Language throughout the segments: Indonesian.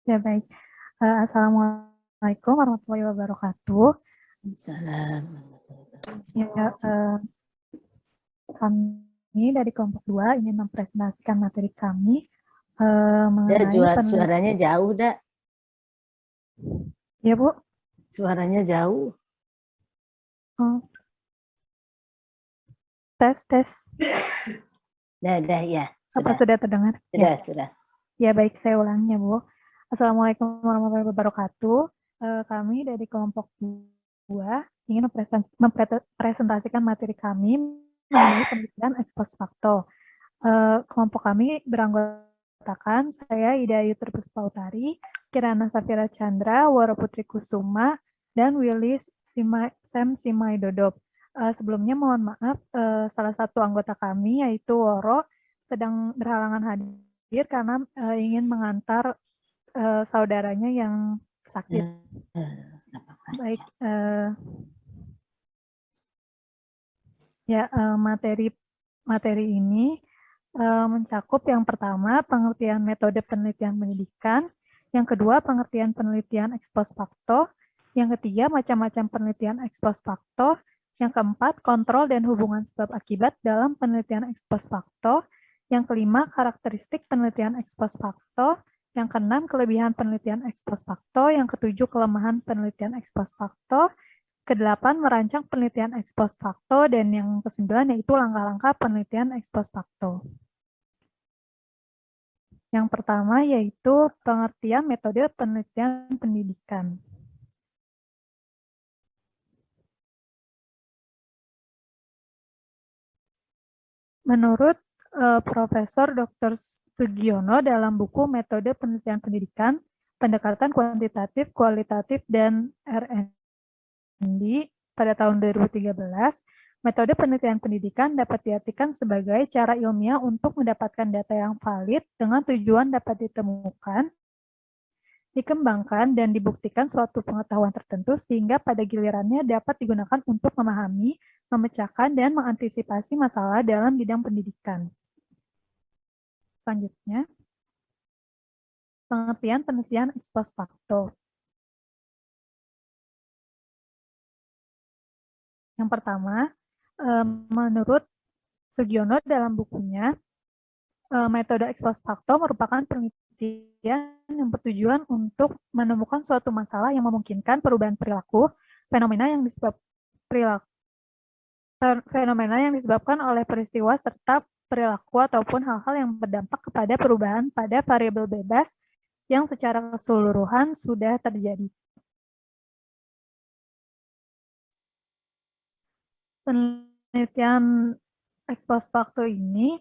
Ya, baik. Assalamualaikum warahmatullahi wabarakatuh. Salam. Ya, kami dari kelompok 2 ingin mempresentasikan materi kami mengenai Suaranya jauh, Dak. Ya, Bu. Suaranya jauh. Oh. Tes. Dah, ya. Apa Sudah. sudah terdengar? Sudah. Ya, baik. Saya ulangnya, Bu. Assalamualaikum warahmatullahi wabarakatuh. Kami dari kelompok 2 ingin mempresentasikan materi kami mengenai penelitian ex post facto. Kelompok kami beranggotakan saya Ida Ayu Puspautari, Kirana Safira Chandra, Wara Putri Kusuma, dan Willy Sam Simaidodo. Sebelumnya mohon maaf, salah satu anggota kami yaitu Woro sedang berhalangan hadir karena ingin mengantar saudaranya yang sakit. Baik, materi ini mencakup yang pertama pengertian metode penelitian pendidikan, yang kedua pengertian penelitian ex post facto, yang ketiga macam-macam penelitian ex post facto, yang keempat kontrol dan hubungan sebab akibat dalam penelitian ex post facto, yang kelima karakteristik penelitian ex post facto, yang keenam kelebihan penelitian ex post facto, yang ketujuh kelemahan penelitian ex post facto, kedelapan merancang penelitian ex post facto, dan yang kesembilan yaitu langkah-langkah penelitian ex post facto. Yang pertama yaitu pengertian metode penelitian pendidikan. Menurut Profesor Dr. Sugiono dalam buku Metode Penelitian Pendidikan, Pendekatan Kuantitatif, Kualitatif, dan R&D pada tahun 2013, metode penelitian pendidikan dapat diartikan sebagai cara ilmiah untuk mendapatkan data yang valid dengan tujuan dapat ditemukan, dikembangkan, dan dibuktikan suatu pengetahuan tertentu sehingga pada gilirannya dapat digunakan untuk memahami, memecahkan, dan mengantisipasi masalah dalam bidang pendidikan. Selanjutnya, pengertian penelitian ex post facto. Yang pertama, menurut Sugiono dalam bukunya, metode ex post facto merupakan penelitian yang bertujuan untuk menemukan suatu masalah yang memungkinkan perubahan perilaku, fenomena yang disebabkan oleh peristiwa serta perilaku ataupun hal-hal yang berdampak kepada perubahan pada variabel bebas yang secara keseluruhan sudah terjadi. Penelitian ex post facto ini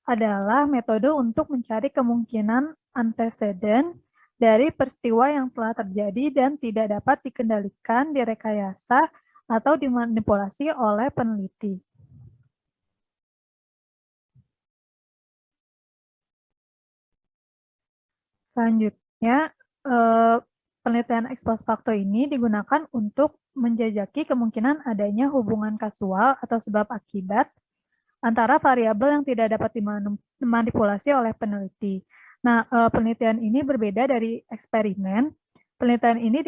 adalah metode untuk mencari kemungkinan anteseden dari peristiwa yang telah terjadi dan tidak dapat dikendalikan, direkayasa, atau dimanipulasi oleh peneliti. Selanjutnya, penelitian ex post facto ini digunakan untuk menjajaki kemungkinan adanya hubungan kasual atau sebab akibat antara variabel yang tidak dapat dimanipulasi oleh peneliti. Nah, penelitian ini berbeda dari eksperimen. Penelitian ini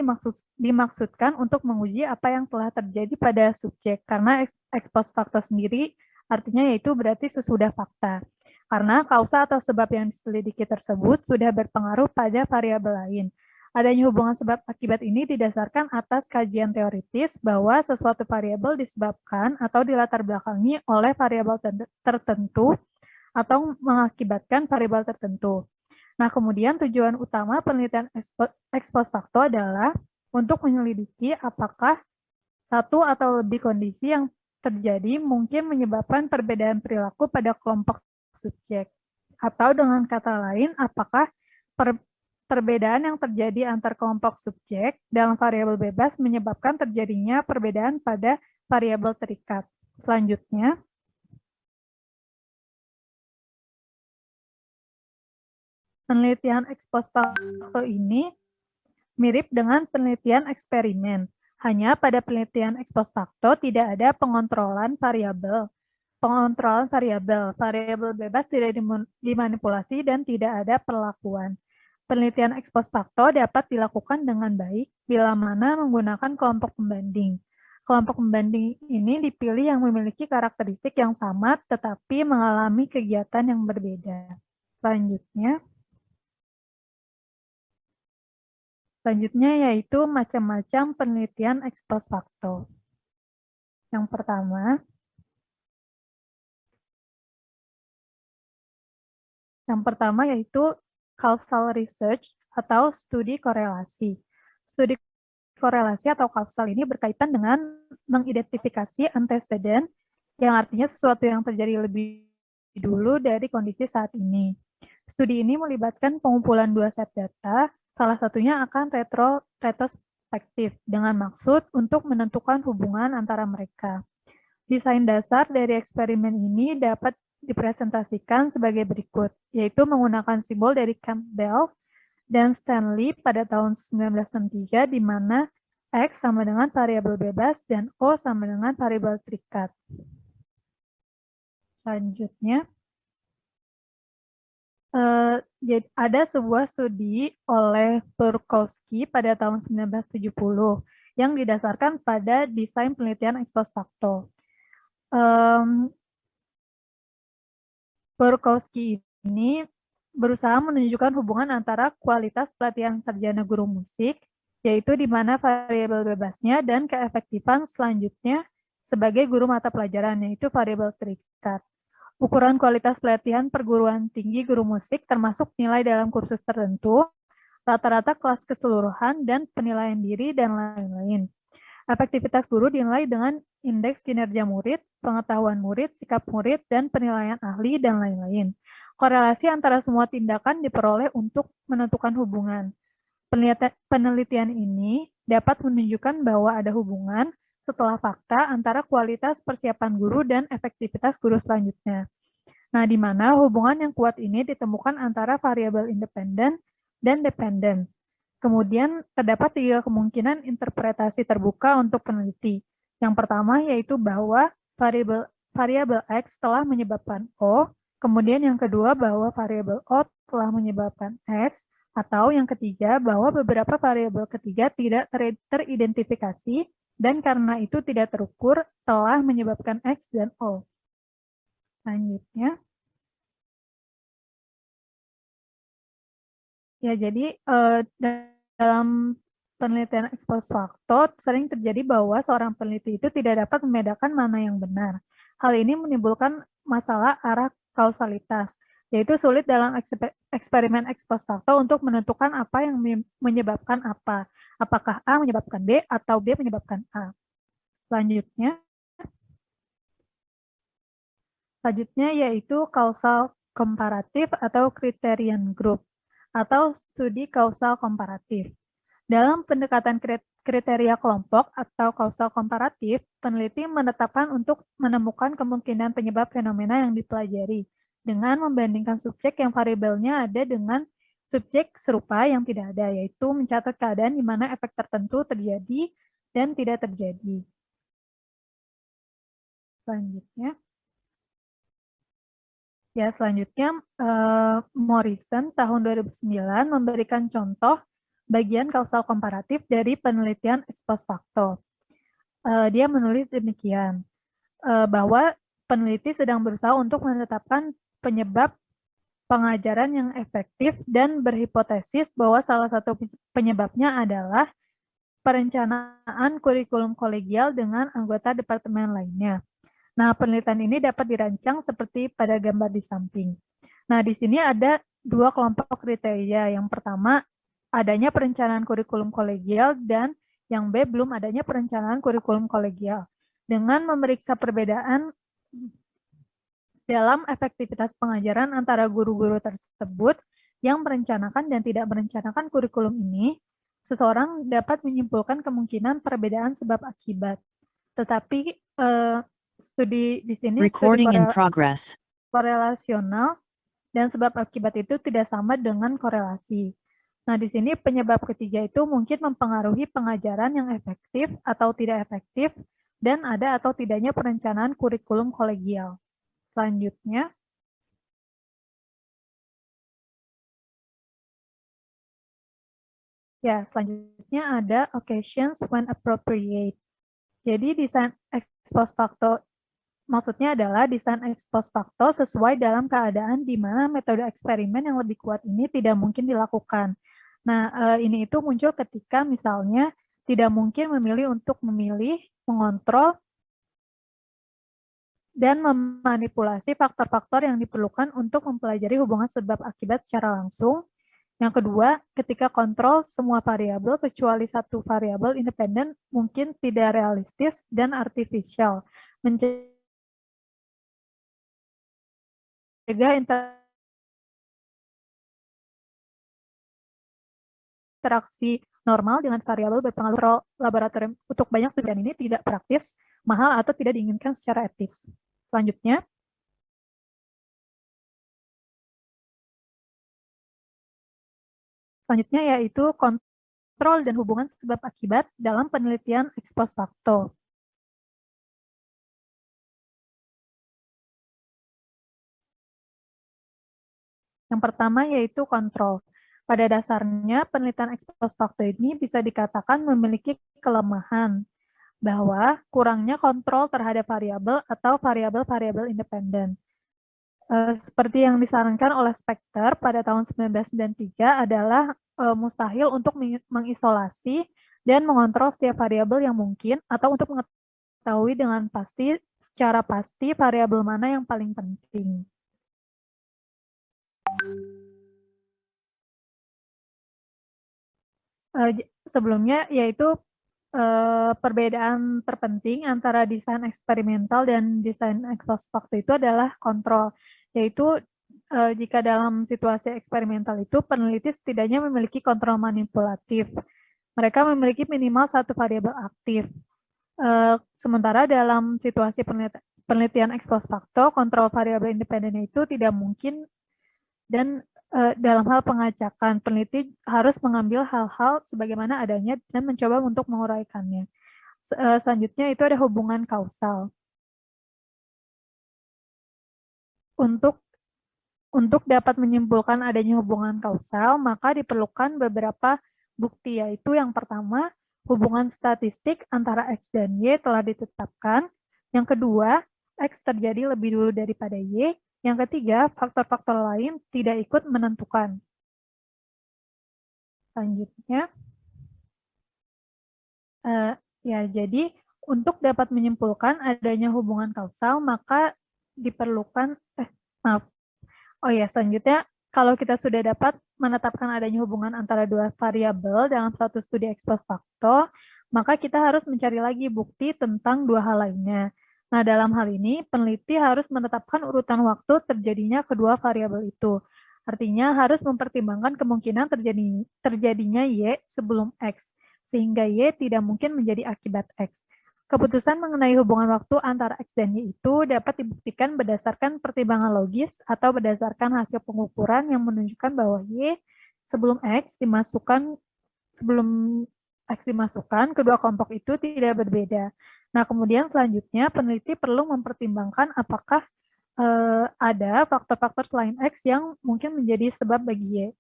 dimaksudkan untuk menguji apa yang telah terjadi pada subjek, karena ex post facto sendiri artinya yaitu berarti sesudah fakta. Karena kausa atau sebab yang diselidiki tersebut sudah berpengaruh pada variabel lain. Adanya hubungan sebab akibat ini didasarkan atas kajian teoritis bahwa sesuatu variabel disebabkan atau dilatar belakangi oleh variabel tertentu atau mengakibatkan variabel tertentu. Nah, kemudian tujuan utama penelitian ex post facto adalah untuk menyelidiki apakah satu atau lebih kondisi yang terjadi mungkin menyebabkan perbedaan perilaku pada kelompok subjek. Atau dengan kata lain, apakah perbedaan yang terjadi antar kelompok subjek dalam variabel bebas menyebabkan terjadinya perbedaan pada variabel terikat. Selanjutnya, penelitian ex post facto ini mirip dengan penelitian eksperimen. Hanya pada penelitian ex post facto tidak ada pengontrolan variabel. Variabel bebas tidak dimanipulasi dan tidak ada perlakuan. Penelitian ex post facto dapat dilakukan dengan baik bila mana menggunakan kelompok pembanding. Kelompok pembanding ini dipilih yang memiliki karakteristik yang sama tetapi mengalami kegiatan yang berbeda. Selanjutnya yaitu macam-macam penelitian ex post facto. Yang pertama yaitu causal research atau studi korelasi. Studi korelasi atau kausal ini berkaitan dengan mengidentifikasi antecedent, yang artinya sesuatu yang terjadi lebih dulu dari kondisi saat ini. Studi ini melibatkan pengumpulan dua set data, salah satunya akan retrospektif dengan maksud untuk menentukan hubungan antara mereka. Desain dasar dari eksperimen ini dapat dipresentasikan sebagai berikut, yaitu menggunakan simbol dari Campbell dan Stanley pada tahun 1963, di mana X sama dengan variabel bebas dan O sama dengan variabel terikat. Selanjutnya, ada sebuah studi oleh Burkowski pada tahun 1970 yang didasarkan pada desain penelitian ex post facto. Burkowski ini berusaha menunjukkan hubungan antara kualitas pelatihan sarjana guru musik, yaitu di mana variabel bebasnya, dan keefektifan selanjutnya sebagai guru mata pelajaran, yaitu variabel terikat. Ukuran kualitas pelatihan perguruan tinggi guru musik termasuk nilai dalam kursus tertentu, rata-rata kelas keseluruhan, dan penilaian diri, dan lain-lain. Efektivitas guru dinilai dengan indeks kinerja murid, pengetahuan murid, sikap murid, dan penilaian ahli, dan lain-lain. Korelasi antara semua tindakan diperoleh untuk menentukan hubungan. Penelitian ini dapat menunjukkan bahwa ada hubungan setelah fakta antara kualitas persiapan guru dan efektivitas guru selanjutnya. Nah, di mana hubungan yang kuat ini ditemukan antara variabel independen dan dependen. Kemudian terdapat 3 kemungkinan interpretasi terbuka untuk peneliti. Yang pertama yaitu bahwa variabel X telah menyebabkan O, kemudian yang kedua bahwa variabel O telah menyebabkan X, atau yang ketiga bahwa beberapa variabel ketiga tidak teridentifikasi dan karena itu tidak terukur telah menyebabkan X dan O. Selanjutnya. Ya, jadi dalam penelitian ex post facto sering terjadi bahwa seorang peneliti itu tidak dapat membedakan mana yang benar. Hal ini menimbulkan masalah arah kausalitas, yaitu sulit dalam eksperimen ex post facto untuk menentukan apa yang menyebabkan apa. Apakah A menyebabkan B atau B menyebabkan A. Selanjutnya yaitu kausal komparatif atau criterion group atau studi kausal komparatif. Dalam pendekatan kriteria kelompok atau kausal komparatif, peneliti menetapkan untuk menemukan kemungkinan penyebab fenomena yang dipelajari dengan membandingkan subjek yang variabelnya ada dengan subjek serupa yang tidak ada, yaitu mencatat keadaan di mana efek tertentu terjadi dan tidak terjadi. Selanjutnya, Morrison tahun 2009 memberikan contoh bagian kausal komparatif dari penelitian ex post facto. Dia menulis demikian, bahwa peneliti sedang berusaha untuk menetapkan penyebab pengajaran yang efektif dan berhipotesis bahwa salah satu penyebabnya adalah perencanaan kurikulum kolegial dengan anggota departemen lainnya. Nah, penelitian ini dapat dirancang seperti pada gambar di samping. Nah, di sini ada 2 kelompok kriteria. Yang pertama, adanya perencanaan kurikulum kolegial, dan yang B, belum adanya perencanaan kurikulum kolegial. Dengan memeriksa perbedaan dalam efektivitas pengajaran antara guru-guru tersebut yang merencanakan dan tidak merencanakan kurikulum ini, seseorang dapat menyimpulkan kemungkinan perbedaan sebab akibat. Tetapi studi di sini studi korelasional dan sebab akibat itu tidak sama dengan korelasi. Nah, di sini penyebab ketiga itu mungkin mempengaruhi pengajaran yang efektif atau tidak efektif dan ada atau tidaknya perencanaan kurikulum kolegial. Selanjutnya, Ya, selanjutnya ada occasions when appropriate. Jadi desain ex post facto maksudnya adalah desain ex post facto sesuai dalam keadaan di mana metode eksperimen yang lebih kuat ini tidak mungkin dilakukan. Nah, ini itu muncul ketika misalnya tidak mungkin memilih, mengontrol, dan memanipulasi faktor-faktor yang diperlukan untuk mempelajari hubungan sebab akibat secara langsung. Yang kedua, ketika kontrol semua variabel kecuali satu variabel independen mungkin tidak realistis dan artifisial, mencegah interaksi normal dengan variabel berpengaruh laboratorium. Untuk banyak tujuan ini tidak praktis, mahal, atau tidak diinginkan secara etis. Selanjutnya yaitu kontrol dan hubungan sebab akibat dalam penelitian ex post facto. Yang pertama yaitu kontrol. Pada dasarnya, penelitian ex post facto ini bisa dikatakan memiliki kelemahan bahwa kurangnya kontrol terhadap variabel atau variabel-variabel independen. Seperti yang disarankan oleh Specter pada tahun 1993 adalah mustahil untuk mengisolasi dan mengontrol setiap variabel yang mungkin atau untuk mengetahui dengan pasti secara pasti variabel mana yang paling penting. Sebelumnya yaitu perbedaan terpenting antara desain eksperimental dan desain ex post facto itu adalah kontrol, yaitu jika dalam situasi eksperimental itu peneliti setidaknya memiliki kontrol manipulatif. Mereka memiliki minimal satu variabel aktif. Sementara dalam situasi penelitian ex post facto, kontrol variabel independen itu tidak mungkin dan dalam hal pengacakan, peneliti harus mengambil hal-hal sebagaimana adanya dan mencoba untuk menguraikannya. Selanjutnya itu ada hubungan kausal. Untuk dapat menyimpulkan adanya hubungan kausal, maka diperlukan beberapa bukti, yaitu yang pertama, hubungan statistik antara X dan Y telah ditetapkan. Yang kedua, X terjadi lebih dulu daripada Y. Yang ketiga, faktor-faktor lain tidak ikut menentukan. Selanjutnya, jadi untuk dapat menyimpulkan adanya hubungan kausal, maka diperlukan, selanjutnya, kalau kita sudah dapat menetapkan adanya hubungan antara dua variabel dalam suatu studi ex post facto, maka kita harus mencari lagi bukti tentang dua hal lainnya. Nah, dalam hal ini, peneliti harus menetapkan urutan waktu terjadinya kedua variabel itu. Artinya harus mempertimbangkan kemungkinan terjadinya Y sebelum X, sehingga Y tidak mungkin menjadi akibat X. Keputusan mengenai hubungan waktu antara X dan Y itu dapat dibuktikan berdasarkan pertimbangan logis atau berdasarkan hasil pengukuran yang menunjukkan bahwa Y sebelum X dimasukkan, kedua kelompok itu tidak berbeda. Nah, kemudian selanjutnya peneliti perlu mempertimbangkan apakah ada faktor-faktor selain X yang mungkin menjadi sebab bagi Y.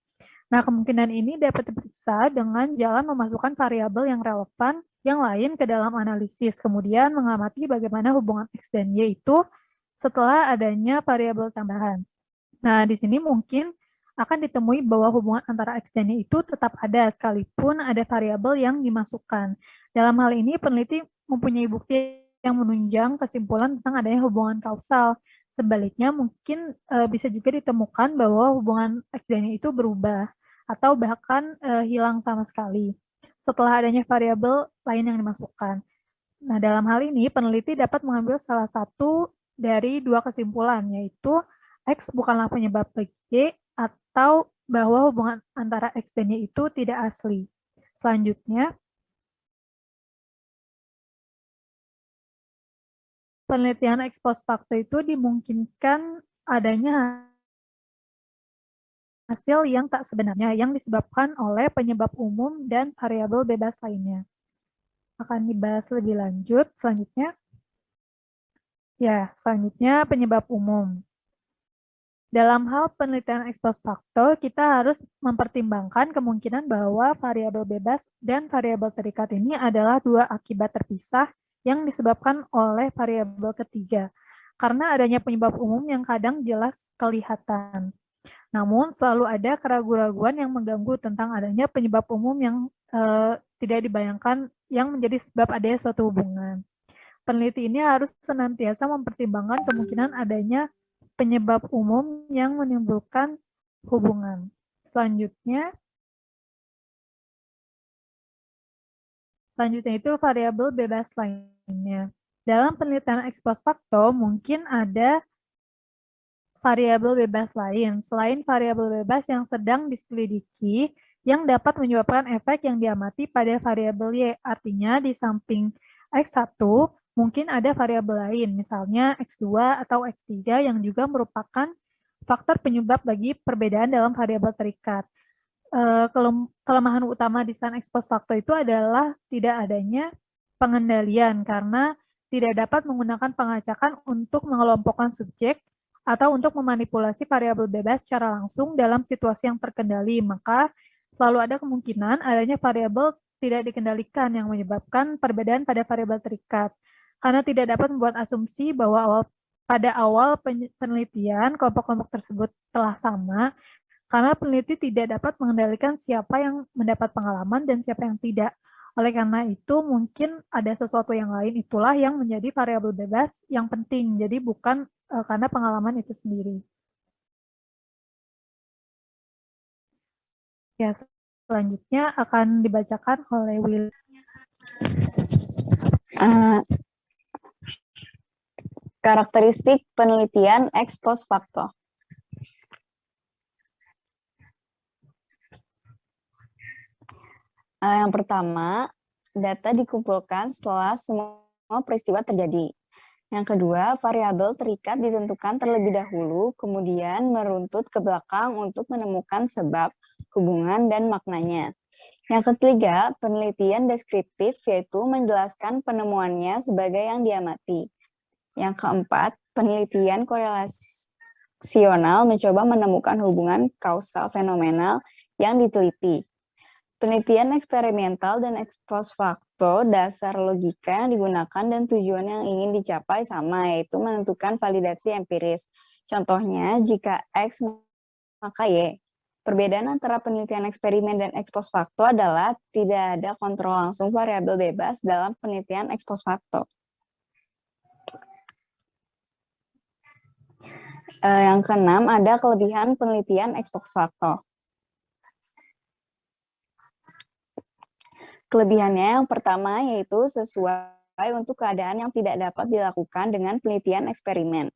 Nah, kemungkinan ini dapat diperiksa dengan jalan memasukkan variabel yang relevan yang lain ke dalam analisis, kemudian mengamati bagaimana hubungan X dan Y itu setelah adanya variabel tambahan. Nah, di sini mungkin akan ditemui bahwa hubungan antara X dan Y itu tetap ada, sekalipun ada variabel yang dimasukkan. Dalam hal ini, peneliti mempunyai bukti yang menunjang kesimpulan tentang adanya hubungan kausal. Sebaliknya, mungkin bisa juga ditemukan bahwa hubungan X dan Y itu berubah, atau bahkan hilang sama sekali setelah adanya variabel lain yang dimasukkan. Nah, dalam hal ini, peneliti dapat mengambil salah satu dari dua kesimpulan, yaitu X bukanlah penyebab bagi Y, atau bahwa hubungan antara X dan Y itu tidak asli. Selanjutnya, penelitian ex post facto itu dimungkinkan adanya hasil yang tak sebenarnya yang disebabkan oleh penyebab umum dan variabel bebas lainnya. Akan dibahas lebih lanjut selanjutnya. Penyebab umum. Dalam hal penelitian ex post facto, kita harus mempertimbangkan kemungkinan bahwa variabel bebas dan variabel terikat ini adalah dua akibat terpisah yang disebabkan oleh variabel ketiga, karena adanya penyebab umum yang kadang jelas kelihatan. Namun, selalu ada keraguan-keraguan yang mengganggu tentang adanya penyebab umum yang tidak dibayangkan yang menjadi sebab adanya suatu hubungan. Peneliti ini harus senantiasa mempertimbangkan kemungkinan adanya penyebab umum yang menimbulkan hubungan. Selanjutnya itu variabel bebas lainnya. Dalam penelitian ex post facto mungkin ada variabel bebas lain selain variabel bebas yang sedang diselidiki yang dapat menyebabkan efek yang diamati pada variabel Y. Artinya di samping X1 mungkin ada variabel lain, misalnya X2 atau X3 yang juga merupakan faktor penyebab bagi perbedaan dalam variabel terikat. Kelemahan utama desain ex post facto itu adalah tidak adanya pengendalian karena tidak dapat menggunakan pengacakan untuk mengelompokkan subjek atau untuk memanipulasi variabel bebas secara langsung dalam situasi yang terkendali, maka selalu ada kemungkinan adanya variabel tidak dikendalikan yang menyebabkan perbedaan pada variabel terikat. Karena tidak dapat membuat asumsi bahwa pada awal penelitian kelompok-kelompok tersebut telah sama, karena peneliti tidak dapat mengendalikan siapa yang mendapat pengalaman dan siapa yang tidak. Oleh karena itu, mungkin ada sesuatu yang lain itulah yang menjadi variabel bebas yang penting. Jadi bukan karena pengalaman itu sendiri. Ya, selanjutnya akan dibacakan oleh Will. Karakteristik penelitian ex post facto. Yang pertama, data dikumpulkan setelah semua peristiwa terjadi. Yang kedua, variabel terikat ditentukan terlebih dahulu, kemudian meruntut ke belakang untuk menemukan sebab, hubungan, dan maknanya. Yang ketiga, penelitian deskriptif, yaitu menjelaskan penemuannya sebagai yang diamati. Yang keempat, penelitian korelasional mencoba menemukan hubungan kausal fenomenal yang diteliti. Penelitian eksperimental dan ex post facto dasar logika yang digunakan dan tujuan yang ingin dicapai sama, yaitu menentukan validasi empiris. Contohnya, jika X maka Y. Perbedaan antara penelitian eksperimen dan ex post facto adalah tidak ada kontrol langsung variabel bebas dalam penelitian ex post facto. Yang keenam, ada kelebihan penelitian ex post facto. Kelebihannya yang pertama yaitu sesuai untuk keadaan yang tidak dapat dilakukan dengan penelitian eksperimen.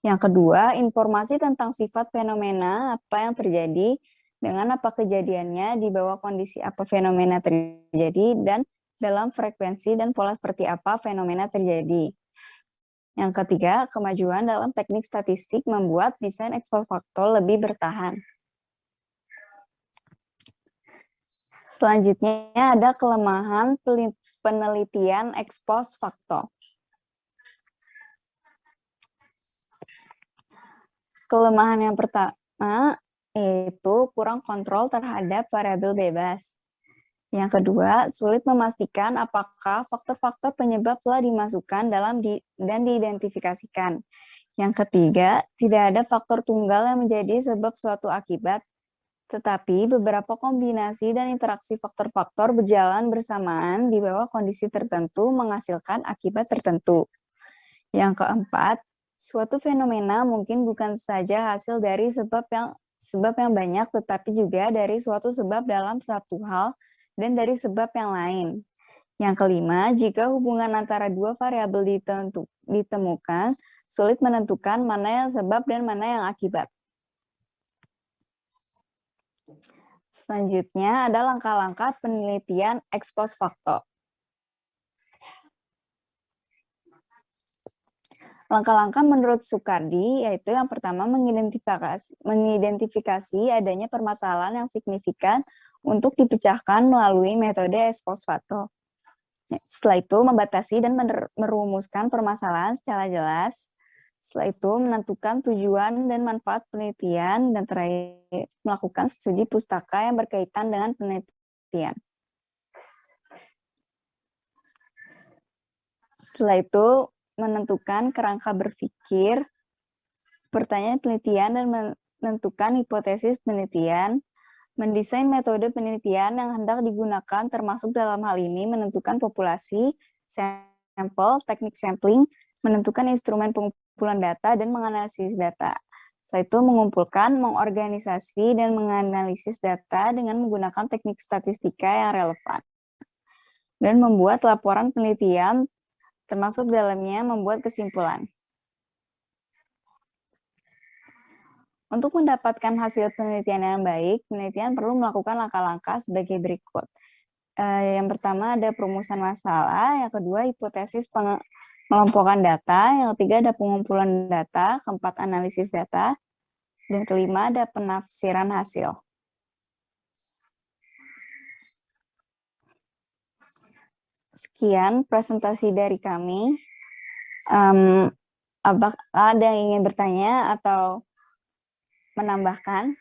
Yang kedua, informasi tentang sifat fenomena apa yang terjadi, dengan apa kejadiannya, di bawah kondisi apa fenomena terjadi, dan dalam frekuensi dan pola seperti apa fenomena terjadi. Yang ketiga, kemajuan dalam teknik statistik membuat desain ex post facto lebih bertahan. Selanjutnya ada kelemahan penelitian ex post facto. Kelemahan yang pertama yaitu kurang kontrol terhadap variabel bebas. Yang kedua, sulit memastikan apakah faktor-faktor penyebab telah dimasukkan dan diidentifikasikan. Yang ketiga, tidak ada faktor tunggal yang menjadi sebab suatu akibat, tetapi beberapa kombinasi dan interaksi faktor-faktor berjalan bersamaan di bawah kondisi tertentu menghasilkan akibat tertentu. Yang keempat, suatu fenomena mungkin bukan saja hasil dari sebab yang banyak, tetapi juga dari suatu sebab dalam satu hal dan dari sebab yang lain. Yang kelima, jika hubungan antara dua variabel ditemukan, sulit menentukan mana yang sebab dan mana yang akibat. Selanjutnya ada langkah-langkah penelitian ex post facto. Langkah-langkah menurut Sukardi yaitu yang pertama mengidentifikasi adanya permasalahan yang signifikan untuk dipecahkan melalui metode ex post facto. Setelah itu membatasi dan merumuskan permasalahan secara jelas. Setelah itu menentukan tujuan dan manfaat penelitian, dan terakhir melakukan studi pustaka yang berkaitan dengan penelitian. Setelah itu menentukan kerangka berpikir, pertanyaan penelitian, dan menentukan hipotesis penelitian, mendesain metode penelitian yang hendak digunakan, termasuk dalam hal ini menentukan populasi, sampel, teknik sampling, menentukan instrumen pengumpulan data, dan menganalisis data. Setelah itu mengumpulkan, mengorganisasi, dan menganalisis data dengan menggunakan teknik statistika yang relevan. Dan membuat laporan penelitian, termasuk dalamnya membuat kesimpulan. Untuk mendapatkan hasil penelitian yang baik, penelitian perlu melakukan langkah-langkah sebagai berikut. Yang pertama ada perumusan masalah, yang kedua hipotesis pengelompokan data, yang ketiga ada pengumpulan data, keempat analisis data, dan kelima ada penafsiran hasil. Sekian presentasi dari kami. Apakah ada yang ingin bertanya atau menambahkan?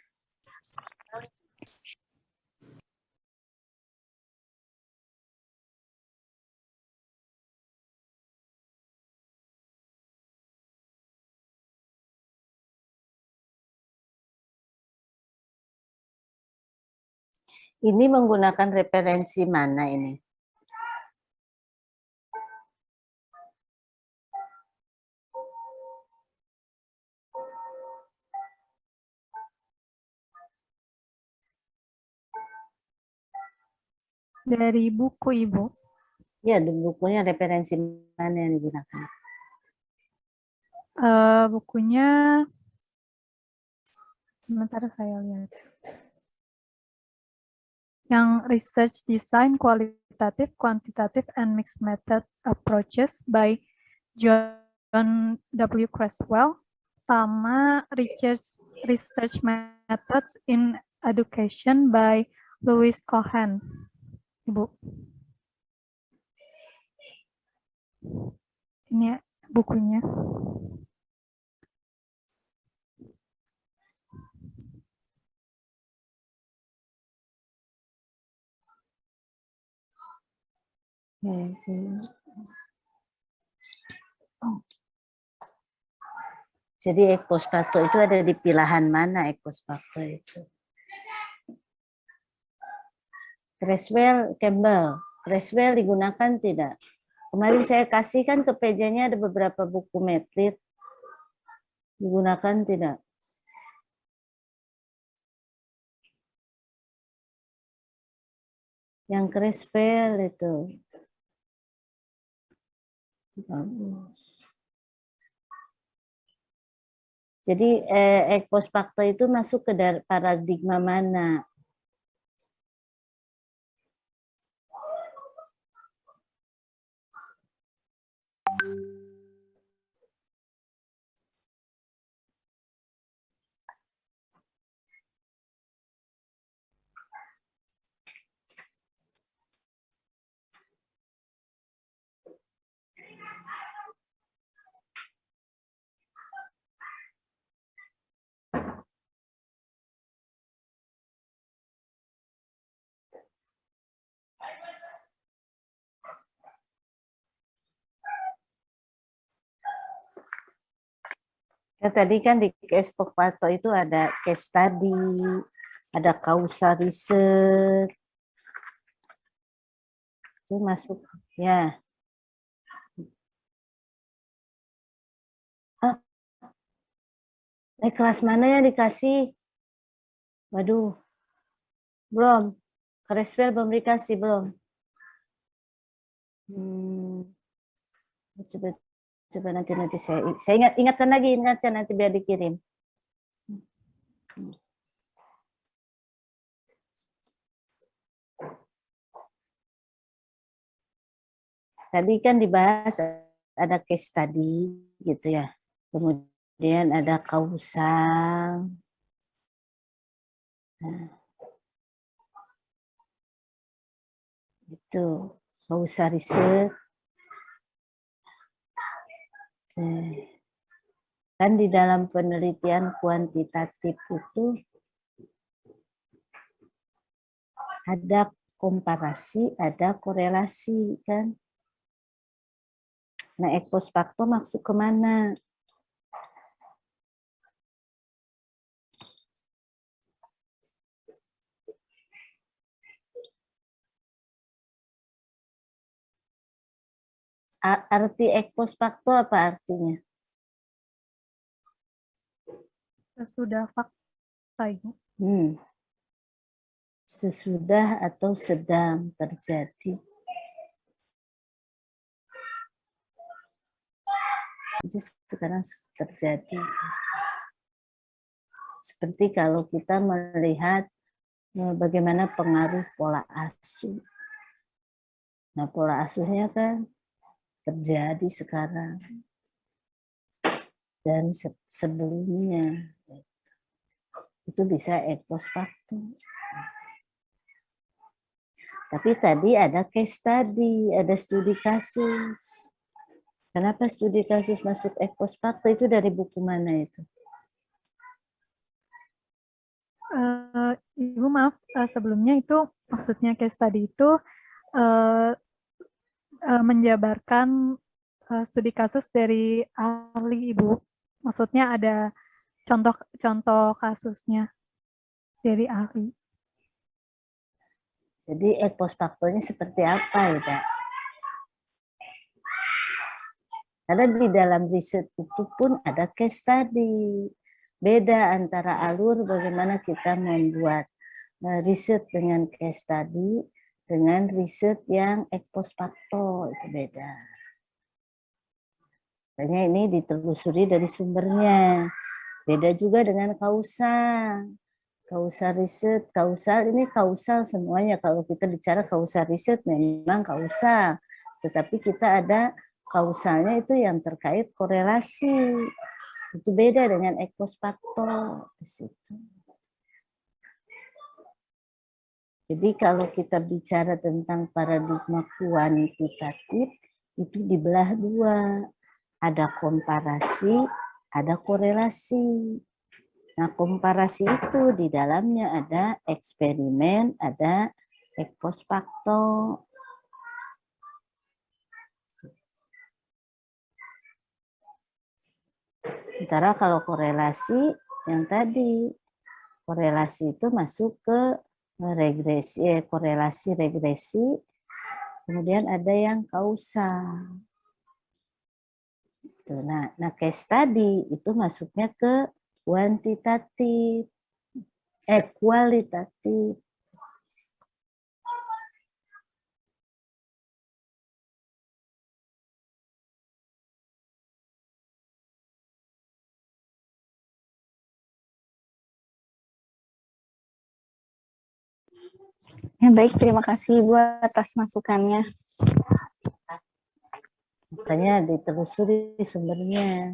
Ini menggunakan referensi mana ini? Dari buku, Ibu. Ya, di bukunya referensi mana yang digunakan? Bukunya, sebentar saya lihat. Yang Research Design Qualitative, Quantitative, and Mixed Method Approaches by John W. Creswell, sama Research Methods in Education by Louis Cohen. Ibu. Ini bukunya. Jadi ek post facto itu ada di pilahan mana ek post facto itu? Creswell, Campbell. Creswell digunakan tidak? Kemarin saya kasihkan ke PJ-nya ada beberapa buku metlit. Digunakan tidak? Yang Creswell itu. Bagus. Jadi ek post facto itu masuk ke paradigma mana? Ya, tadi kan di case post facto itu ada case study, ada causal research. Itu masuk ya. Kelas mana yang dikasih? Waduh. Belum. Creswell belum dikasih, belum. Coba nanti saya ingatkan lagi, nanti biar dikirim. Tadi kan dibahas ada case study gitu ya. Kemudian ada kausal. Nah, itu kausal riset. Kan di dalam penelitian kuantitatif itu ada komparasi, ada korelasi kan. Nah, ex post facto masuk kemana? Arti ex post facto apa artinya? Sesudah fakta, Ibu. Sesudah atau sedang terjadi. Jadi sekarang terjadi. Seperti kalau kita melihat bagaimana pengaruh pola asuh. Nah, pola asuhnya kan terjadi sekarang dan sebelumnya. Itu bisa ex post facto. Tapi tadi ada case study, ada studi kasus. Kenapa studi kasus masuk ex post facto? Itu dari buku mana itu? Ibu maaf, sebelumnya itu maksudnya case study itu menjabarkan studi kasus dari ahli, Ibu. Maksudnya ada contoh kasusnya dari ahli. Jadi ex post factonya seperti apa ya, Pak? Karena di dalam riset itu pun ada case study. Beda antara alur bagaimana kita membuat riset dengan case study dengan riset yang ex post facto, itu beda. Makanya ini ditelusuri dari sumbernya. Beda juga dengan kausal. Kausal riset, kausal ini kausal semuanya. Kalau kita bicara kausal riset memang kausal. Tetapi kita ada kausalnya itu yang terkait korelasi. Itu beda dengan ex post facto di situ. Jadi kalau kita bicara tentang paradigma kuantitatif itu dibelah dua. Ada komparasi, ada korelasi. Nah, komparasi itu di dalamnya ada eksperimen, ada ex post facto. Sementara kalau korelasi yang tadi, korelasi itu masuk ke regresi, korelasi regresi, kemudian ada yang kausal. Nah, case study itu masuknya ke kuantitatif, kualitatif. Ya, baik, terima kasih Ibu atas masukannya. Makanya ditelusuri sumbernya.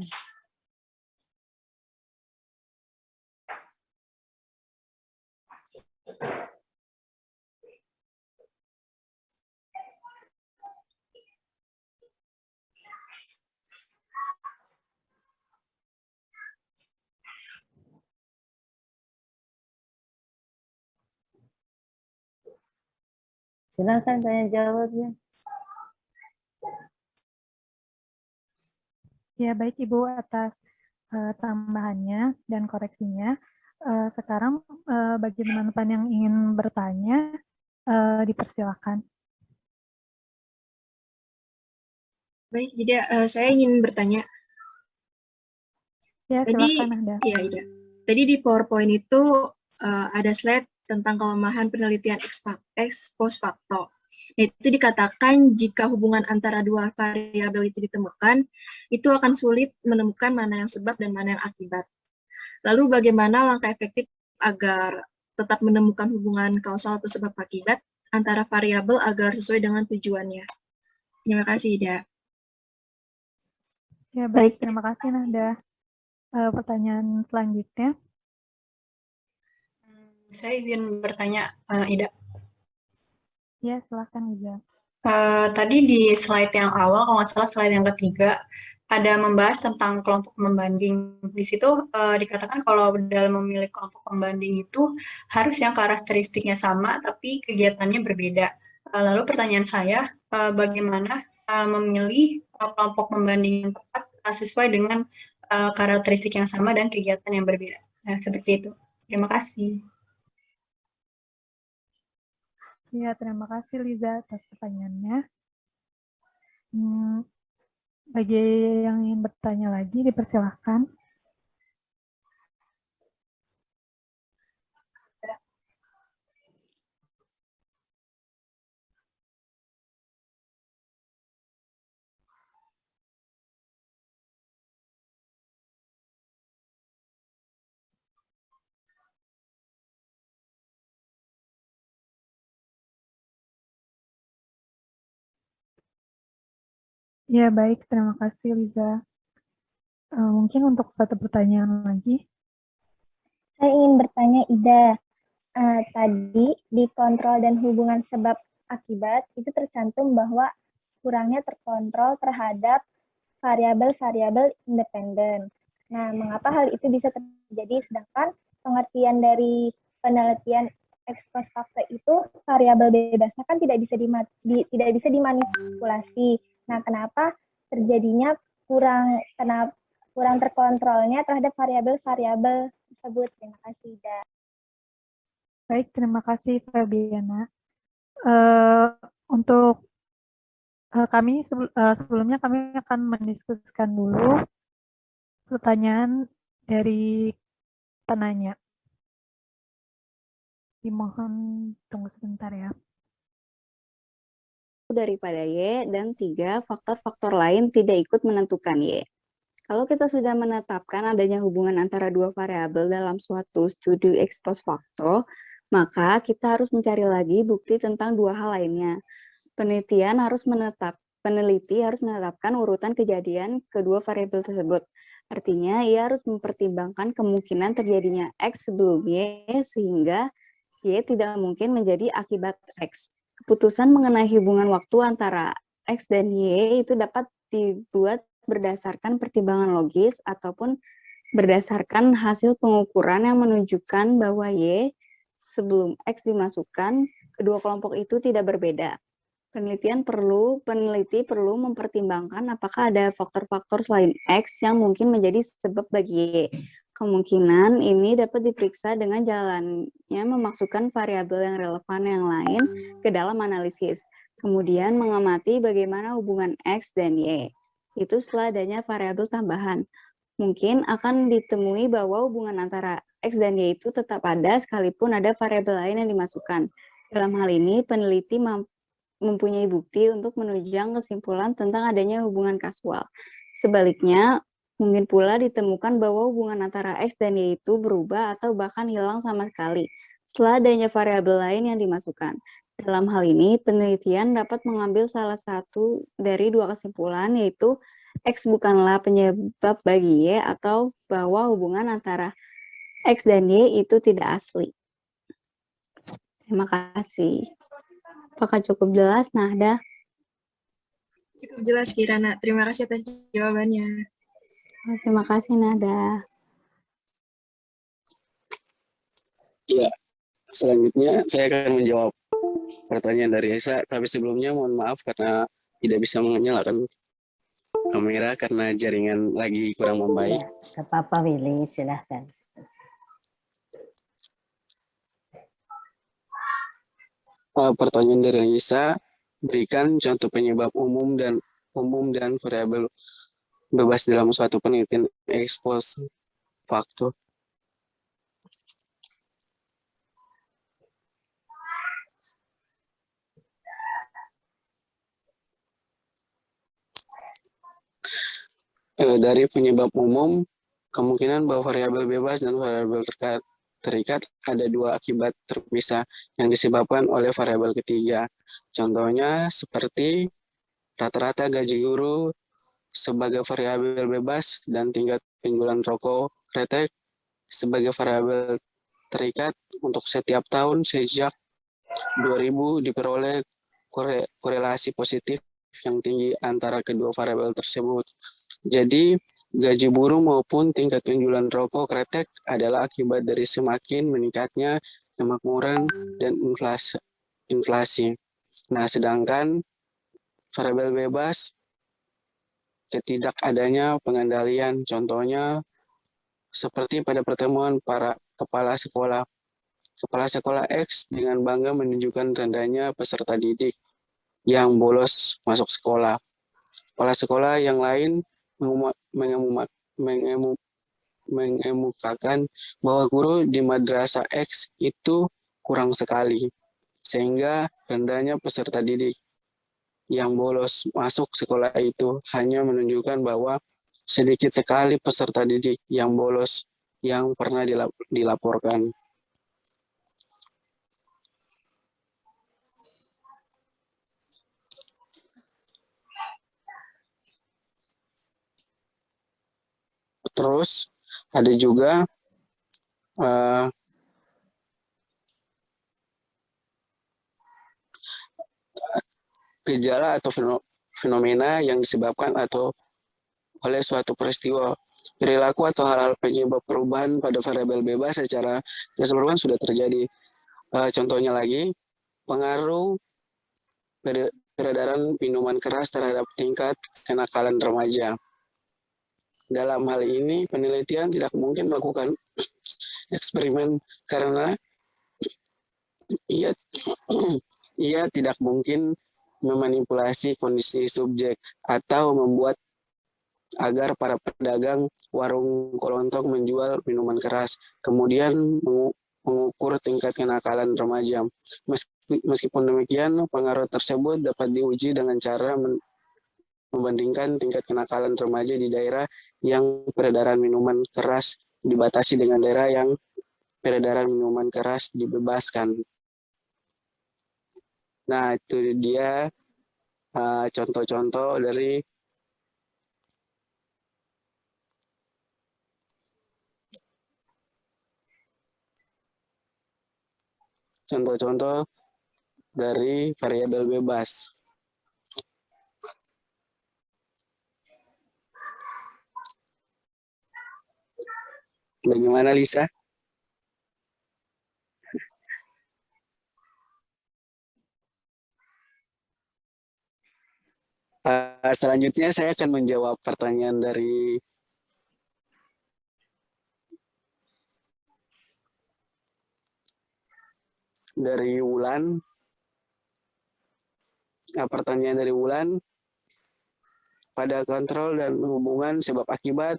Silakan tanya jawabnya. Ya, baik Ibu atas tambahannya dan koreksinya. Sekarang bagi teman-teman yang ingin bertanya, dipersilakan. Baik, jadi saya ingin bertanya. Ya, Tadi, silakan Anda. ya, Ida. Tadi di PowerPoint itu ada slide tentang kelemahan penelitian ex post facto. Itu dikatakan jika hubungan antara dua variabel itu ditemukan, itu akan sulit menemukan mana yang sebab dan mana yang akibat. Lalu bagaimana langkah efektif agar tetap menemukan hubungan kausal atau sebab akibat antara variabel agar sesuai dengan tujuannya? Terima kasih, Ida. Ya, baik. Terima kasih, Nanda. Pertanyaan selanjutnya. Saya izin bertanya, Ida. Ya, silakan Ida. Tadi di slide yang awal, kalau nggak salah slide yang ketiga, ada membahas tentang kelompok pembanding. Di situ dikatakan kalau dalam memilih kelompok pembanding itu harus yang karakteristiknya sama tapi kegiatannya berbeda. Lalu pertanyaan saya, bagaimana memilih kelompok pembanding yang tepat sesuai dengan karakteristik yang sama dan kegiatan yang berbeda. Nah, seperti itu. Terima kasih. Ya, terima kasih Liza atas pertanyaannya. Bagi yang ingin bertanya lagi, dipersilahkan. Ya, baik. Terima kasih, Liza. Mungkin untuk satu pertanyaan lagi. Saya ingin bertanya, Ida. Tadi di kontrol dan hubungan sebab akibat itu tercantum bahwa kurangnya terkontrol terhadap variabel-variabel independen. Nah, mengapa hal itu bisa terjadi sedangkan pengertian dari penelitian ex post facto itu variabel bebasnya kan tidak bisa dimanipulasi. Nah, kenapa terjadinya kurang terkontrolnya terhadap variabel-variabel tersebut? Terima kasih, Ida. Baik, terima kasih Fabiana. Untuk kami sebelumnya kami akan mendiskusikan dulu pertanyaan dari penanya. Dimohon tunggu sebentar ya. Daripada Y dan 3 faktor-faktor lain tidak ikut menentukan Y. Kalau kita sudah menetapkan adanya hubungan antara dua variabel dalam suatu studi ex post facto, maka kita harus mencari lagi bukti tentang dua hal lainnya. Peneliti harus menetapkan urutan kejadian kedua variabel tersebut. Artinya, ia harus mempertimbangkan kemungkinan terjadinya X sebelum Y, sehingga Y tidak mungkin menjadi akibat X. Keputusan mengenai hubungan waktu antara X dan Y itu dapat dibuat berdasarkan pertimbangan logis ataupun berdasarkan hasil pengukuran yang menunjukkan bahwa Y sebelum X dimasukkan, kedua kelompok itu tidak berbeda. Peneliti perlu mempertimbangkan apakah ada faktor-faktor selain X yang mungkin menjadi sebab bagi Y. Kemungkinan ini dapat diperiksa dengan jalannya memasukkan variabel yang relevan yang lain ke dalam analisis. Kemudian mengamati bagaimana hubungan X dan Y. Itu setelah adanya variabel tambahan. Mungkin akan ditemui bahwa hubungan antara X dan Y itu tetap ada sekalipun ada variabel lain yang dimasukkan. Dalam hal ini, peneliti mempunyai bukti untuk menunjang kesimpulan tentang adanya hubungan kasual. Sebaliknya, mungkin pula ditemukan bahwa hubungan antara X dan Y itu berubah atau bahkan hilang sama sekali setelah adanya variabel lain yang dimasukkan. Dalam hal ini, penelitian dapat mengambil salah satu dari dua kesimpulan, yaitu X bukanlah penyebab bagi Y atau bahwa hubungan antara X dan Y itu tidak asli. Terima kasih. Apakah cukup jelas, Nahda? Cukup jelas, Kirana. Terima kasih atas jawabannya. Terima kasih, Nahda. Ya, selanjutnya saya akan menjawab pertanyaan dari Esa, tapi sebelumnya mohon maaf karena tidak bisa menyalakan kamera karena jaringan lagi kurang membaik. Ya, apa-apa Willy, silahkan. Pertanyaan dari Esa, berikan contoh penyebab umum dan variabel bebas dalam suatu penelitian ex post facto. Dari penyebab umum, kemungkinan bahwa variabel bebas dan variabel terikat ada dua akibat terpisah yang disebabkan oleh variabel ketiga. Contohnya seperti rata-rata gaji guru sebagai variabel bebas dan tingkat penjualan rokok kretek sebagai variabel terikat untuk setiap tahun sejak 2000 diperoleh korelasi positif yang tinggi antara kedua variabel tersebut. Jadi, gaji buruh maupun tingkat penjualan rokok kretek adalah akibat dari semakin meningkatnya kemakmuran dan inflasi. Nah, sedangkan variabel bebas ketidakadanya pengendalian, contohnya seperti pada pertemuan para kepala sekolah. Kepala sekolah X dengan bangga menunjukkan rendahnya peserta didik yang bolos masuk sekolah. Kepala sekolah yang lain mengemukakan bahwa guru di madrasah X itu kurang sekali, sehingga rendahnya peserta didik yang bolos masuk sekolah itu hanya menunjukkan bahwa sedikit sekali peserta didik yang bolos yang pernah dilaporkan. Terus ada juga gejala atau fenomena yang disebabkan atau oleh suatu peristiwa, perilaku atau hal-hal penyebab perubahan pada variabel bebas secara keseluruhan sudah terjadi. Contohnya lagi, pengaruh peredaran minuman keras terhadap tingkat kenakalan remaja. Dalam hal ini, penelitian tidak mungkin melakukan eksperimen karena ia tidak mungkin memanipulasi kondisi subjek atau membuat agar para pedagang warung kelontong menjual minuman keras, kemudian mengukur tingkat kenakalan remaja. Meskipun demikian, pengaruh tersebut dapat diuji dengan cara membandingkan tingkat kenakalan remaja di daerah yang peredaran minuman keras dibatasi dengan daerah yang peredaran minuman keras dibebaskan. Nah, itu dia contoh-contoh dari variabel bebas. Bagaimana, Lisa? Selanjutnya saya akan menjawab pertanyaan dari Wulan. Pertanyaan dari Wulan, pada kontrol dan hubungan sebab akibat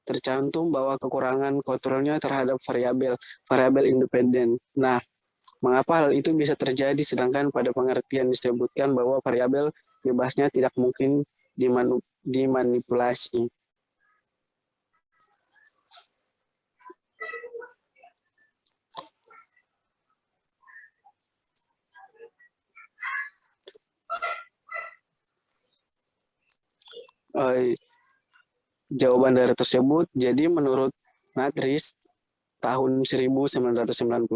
tercantum bahwa kekurangan kontrolnya terhadap variabel independen. Nah, mengapa hal itu bisa terjadi sedangkan pada pengertian disebutkan bahwa variabel bebasnya tidak mungkin dimanipulasi? Jawaban dari tersebut, jadi menurut Natris tahun 1999,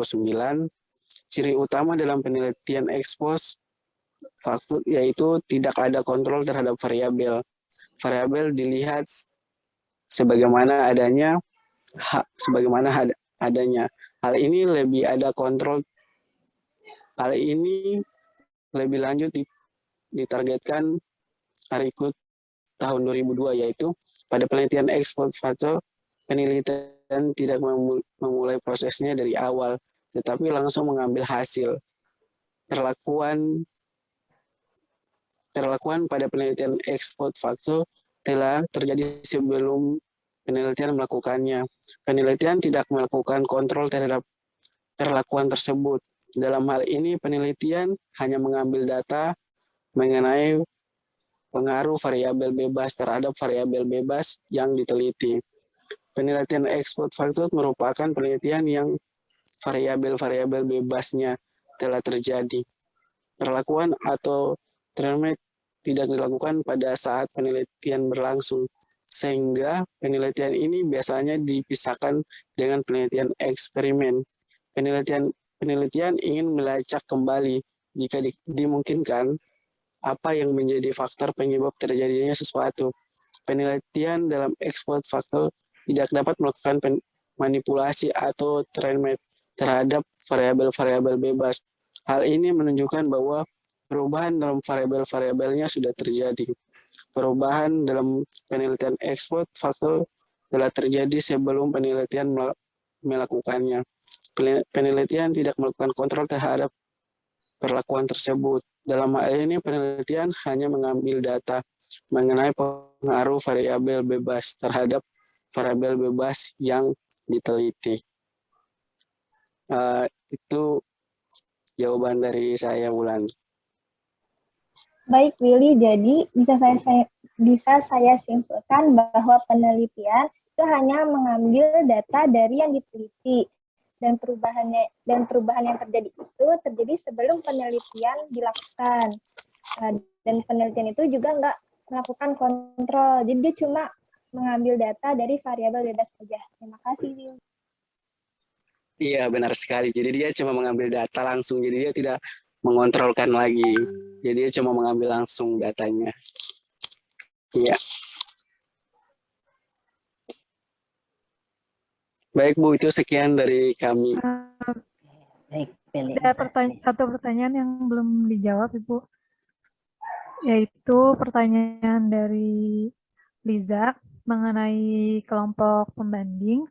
ciri utama dalam penelitian ex-post faktor yaitu tidak ada kontrol terhadap variabel. Variabel dilihat sebagaimana adanya. Hal ini lebih ada kontrol. Hal ini lebih lanjut ditargetkan Arikut tahun 2002, yaitu pada penelitian ex-post facto, penelitian tidak memulai prosesnya dari awal, tetapi langsung mengambil hasil. Perlakuan pada penelitian ex-post facto telah terjadi sebelum penelitian melakukannya. Penelitian tidak melakukan kontrol terhadap perlakuan tersebut. Dalam hal ini, penelitian hanya mengambil data mengenai pengaruh variabel bebas terhadap variabel bebas yang diteliti. Penelitian ex-post facto merupakan penelitian yang variabel-variabel bebasnya telah terjadi. Perlakuan atau treatment tidak dilakukan pada saat penelitian berlangsung, sehingga penelitian ini biasanya dipisahkan dengan penelitian eksperimen. Penelitian ingin melacak kembali jika dimungkinkan apa yang menjadi faktor penyebab terjadinya sesuatu. penelitian dalam ex post facto tidak dapat melakukan manipulasi atau terhadap variabel-variabel bebas. Hal ini menunjukkan bahwa perubahan dalam variabel-variabelnya sudah terjadi. Perubahan dalam penelitian ex post facto telah terjadi sebelum penelitian melakukannya. Penelitian tidak melakukan kontrol terhadap perlakuan tersebut. Dalam hal ini, penelitian hanya mengambil data mengenai pengaruh variabel bebas terhadap variabel bebas yang diteliti. Itu jawaban dari saya, Wulan. Baik, Willy. Jadi bisa saya simpulkan bahwa penelitian itu hanya mengambil data dari yang diteliti dan perubahan yang terjadi itu terjadi sebelum penelitian dilakukan. Dan penelitian itu juga nggak melakukan kontrol. Jadi dia cuma mengambil data dari variabel bebas saja. Terima kasih, Willy. Iya, benar sekali. Jadi dia cuma mengambil data langsung. Jadi dia tidak mengontrolkan lagi. Jadi dia cuma mengambil langsung datanya. Iya. Baik, Bu. Itu sekian dari kami. Baik, Beli. Ada satu pertanyaan yang belum dijawab, Ibu. Yaitu pertanyaan dari Liza mengenai kelompok pembanding.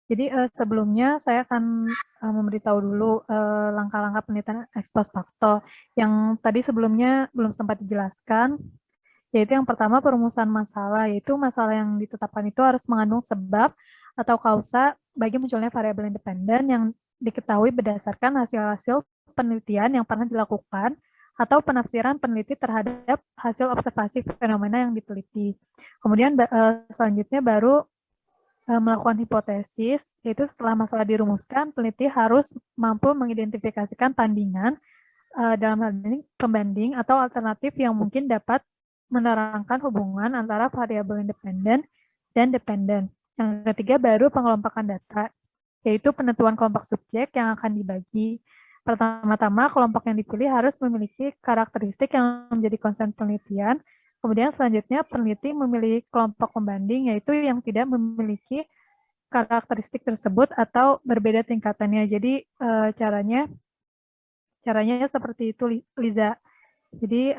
Jadi sebelumnya saya akan memberitahu dulu langkah-langkah penelitian ex post facto yang tadi sebelumnya belum sempat dijelaskan, yaitu yang pertama perumusan masalah, yaitu masalah yang ditetapkan itu harus mengandung sebab atau kausa bagi munculnya variabel independen yang diketahui berdasarkan hasil-hasil penelitian yang pernah dilakukan atau penafsiran peneliti terhadap hasil observasi fenomena yang diteliti. Kemudian selanjutnya baru melakukan hipotesis, yaitu setelah masalah dirumuskan, peneliti harus mampu mengidentifikasikan tandingan dalam hal ini pembanding atau alternatif yang mungkin dapat menerangkan hubungan antara variabel independen dan dependen. Yang ketiga baru pengelompokan data, yaitu penentuan kelompok subjek yang akan dibagi. Pertama-tama, kelompok yang dipilih harus memiliki karakteristik yang menjadi konsen penelitian. Kemudian selanjutnya peneliti memilih kelompok pembanding, yaitu yang tidak memiliki karakteristik tersebut atau berbeda tingkatannya. Jadi caranya seperti itu, Liza. Jadi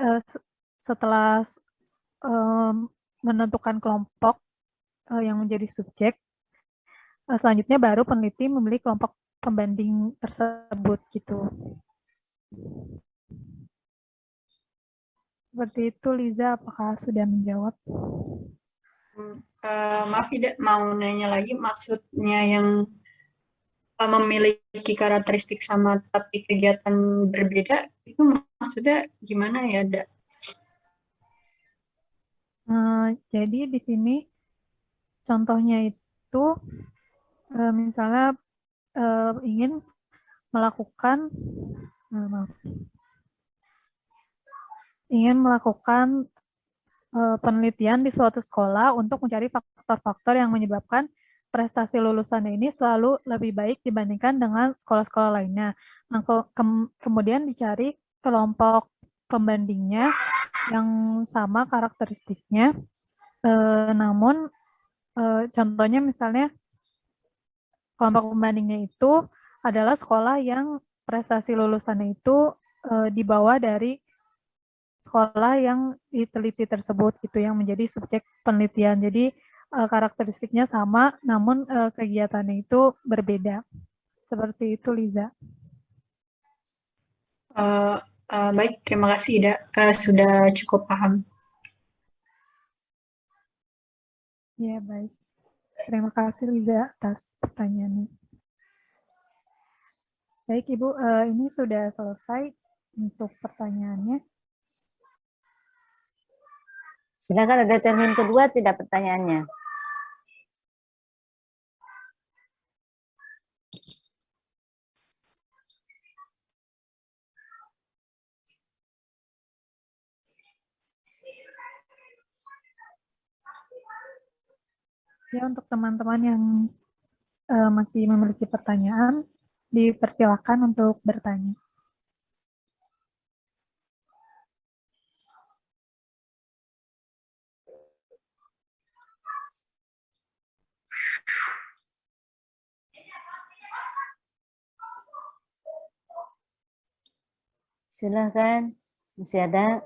setelah menentukan kelompok yang menjadi subjek, selanjutnya baru peneliti memilih kelompok pembanding tersebut gitu. Seperti itu, Liza, apakah sudah menjawab? Maaf, tidak mau nanya lagi, maksudnya yang memiliki karakteristik sama tapi kegiatan berbeda, itu maksudnya gimana ya, Da? Jadi di sini contohnya itu misalnya ingin melakukan penelitian di suatu sekolah untuk mencari faktor-faktor yang menyebabkan prestasi lulusannya ini selalu lebih baik dibandingkan dengan sekolah-sekolah lainnya. Nah, kemudian dicari kelompok pembandingnya yang sama karakteristiknya, namun contohnya misalnya kelompok pembandingnya itu adalah sekolah yang prestasi lulusannya itu di bawah dari sekolah yang diteliti tersebut gitu, yang menjadi subjek penelitian. Jadi karakteristiknya sama, namun kegiatannya itu berbeda. Seperti itu, Liza. Baik, terima kasih, Ida. Sudah cukup paham. Ya, baik. Terima kasih, Liza, atas pertanyaannya. Baik, Ibu, ini sudah selesai untuk pertanyaannya. Silakan, ada termin kedua tidak pertanyaannya? Ya, untuk teman-teman yang masih memiliki pertanyaan, dipersilakan untuk bertanya. Silakan. Masih ada?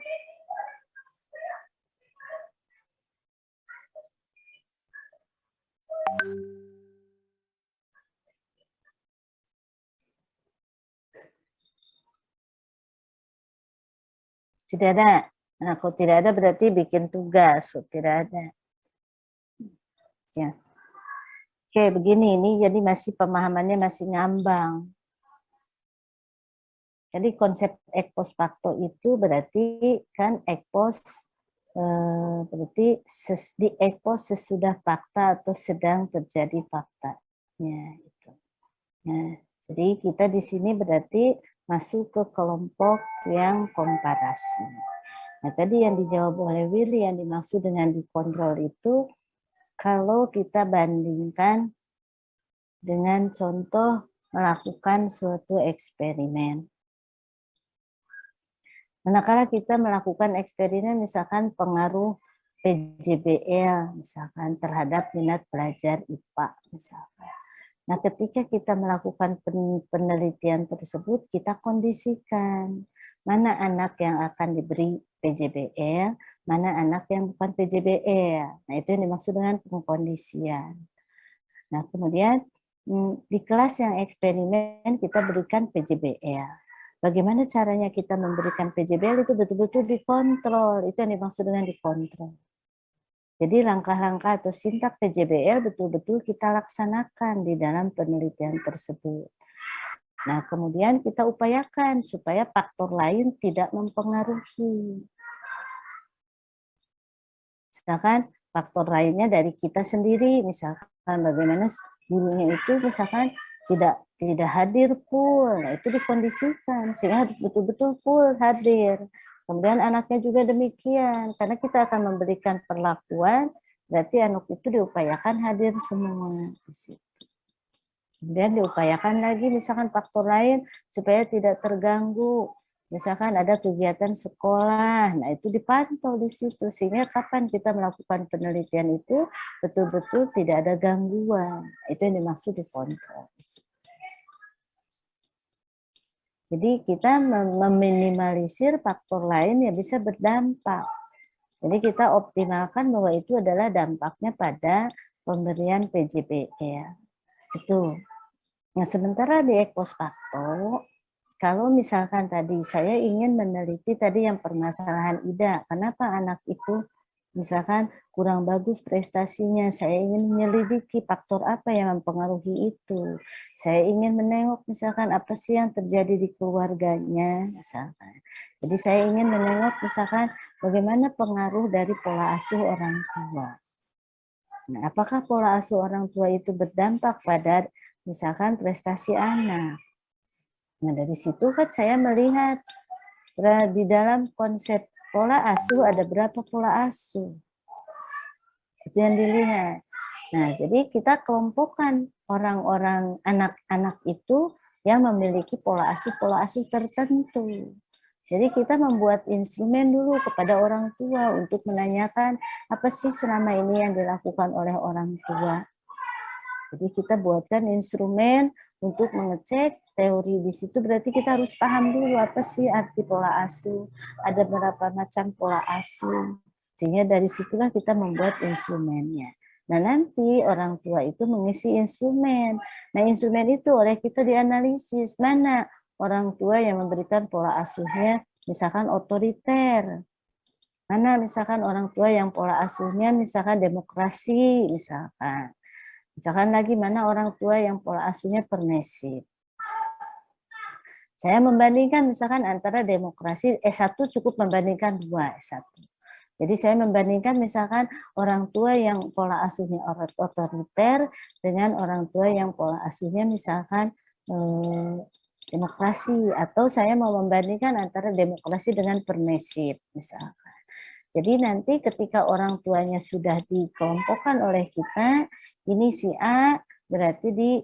Tidak ada. Nah, kalau tidak ada berarti bikin tugas. Tidak ada. Ya. Oke, begini ini jadi masih pemahamannya masih ngambang. Jadi konsep ex post facto itu berarti kan ex post berarti di ex post sesudah fakta atau sedang terjadi faktanya itu. Nah, jadi kita di sini berarti masuk ke kelompok yang komparasi. Nah, tadi yang dijawab oleh Willy yang dimaksud dengan dikontrol itu kalau kita bandingkan dengan contoh melakukan suatu eksperimen. Manakala kita melakukan eksperimen misalkan pengaruh PJBL misalkan terhadap minat belajar IPA misalkan. Nah, ketika kita melakukan penelitian tersebut, kita kondisikan mana anak yang akan diberi PJBL, mana anak yang bukan PJBL. Nah, itu yang dimaksud dengan pengkondisian. Nah, kemudian di kelas yang eksperimen kita berikan PJBL. Bagaimana caranya kita memberikan PJBL itu betul-betul dikontrol. Itu yang dimaksud dengan dikontrol. Jadi langkah-langkah atau sintak PJBL betul-betul kita laksanakan di dalam penelitian tersebut. Nah, kemudian kita upayakan supaya faktor lain tidak mempengaruhi. Misalkan faktor lainnya dari kita sendiri, misalkan bagaimana gurunya itu misalkan tidak hadir full, nah itu dikondisikan sehingga harus betul-betul full hadir. Kemudian anaknya juga demikian, karena kita akan memberikan perlakuan, berarti anak itu diupayakan hadir semua di situ. Kemudian diupayakan lagi misalkan faktor lain supaya tidak terganggu. Misalkan ada kegiatan sekolah, nah itu dipantau di situ sehingga kapan kita melakukan penelitian itu betul-betul tidak ada gangguan. Itu yang dimaksud dikontrol. Jadi kita meminimalisir faktor lain yang bisa berdampak. Jadi kita optimalkan bahwa itu adalah dampaknya pada pemberian PJBL. Itu. Nah, sementara di ex post facto, kalau misalkan tadi saya ingin meneliti tadi yang permasalahan Ida, kenapa anak itu misalkan kurang bagus prestasinya, saya ingin menyelidiki faktor apa yang mempengaruhi itu. Saya ingin menengok misalkan apa sih yang terjadi di keluarganya misalkan. Jadi saya ingin menengok misalkan bagaimana pengaruh dari pola asuh orang tua. Nah, apakah pola asuh orang tua itu berdampak pada misalkan prestasi anak. Nah, dari situ kan saya melihat di dalam konsep pola asuh ada berapa pola asuh. Itu yang dilihat. Nah, jadi kita kelompokkan orang-orang anak-anak itu yang memiliki pola asuh tertentu. Jadi kita membuat instrumen dulu kepada orang tua untuk menanyakan apa sih selama ini yang dilakukan oleh orang tua. Jadi kita buatkan instrumen untuk mengecek teori di situ, berarti kita harus paham dulu apa sih arti pola asuh, ada berapa macam pola asuh, sehingga dari situlah kita membuat instrumennya. Nah, nanti orang tua itu mengisi instrumen. Nah, instrumen itu oleh kita dianalisis, mana orang tua yang memberikan pola asuhnya misalkan otoriter, mana misalkan orang tua yang pola asuhnya misalkan demokrasi, misalkan. Misalkan lagi mana orang tua yang pola asuhnya permisif. Saya membandingkan misalkan antara demokrasi, S1 cukup membandingkan 2 S1. Jadi saya membandingkan misalkan orang tua yang pola asuhnya otoriter dengan orang tua yang pola asuhnya misalkan demokrasi. Atau saya mau membandingkan antara demokrasi dengan permisif misalkan. Jadi nanti ketika orang tuanya sudah dikelompokkan oleh kita, ini si A berarti di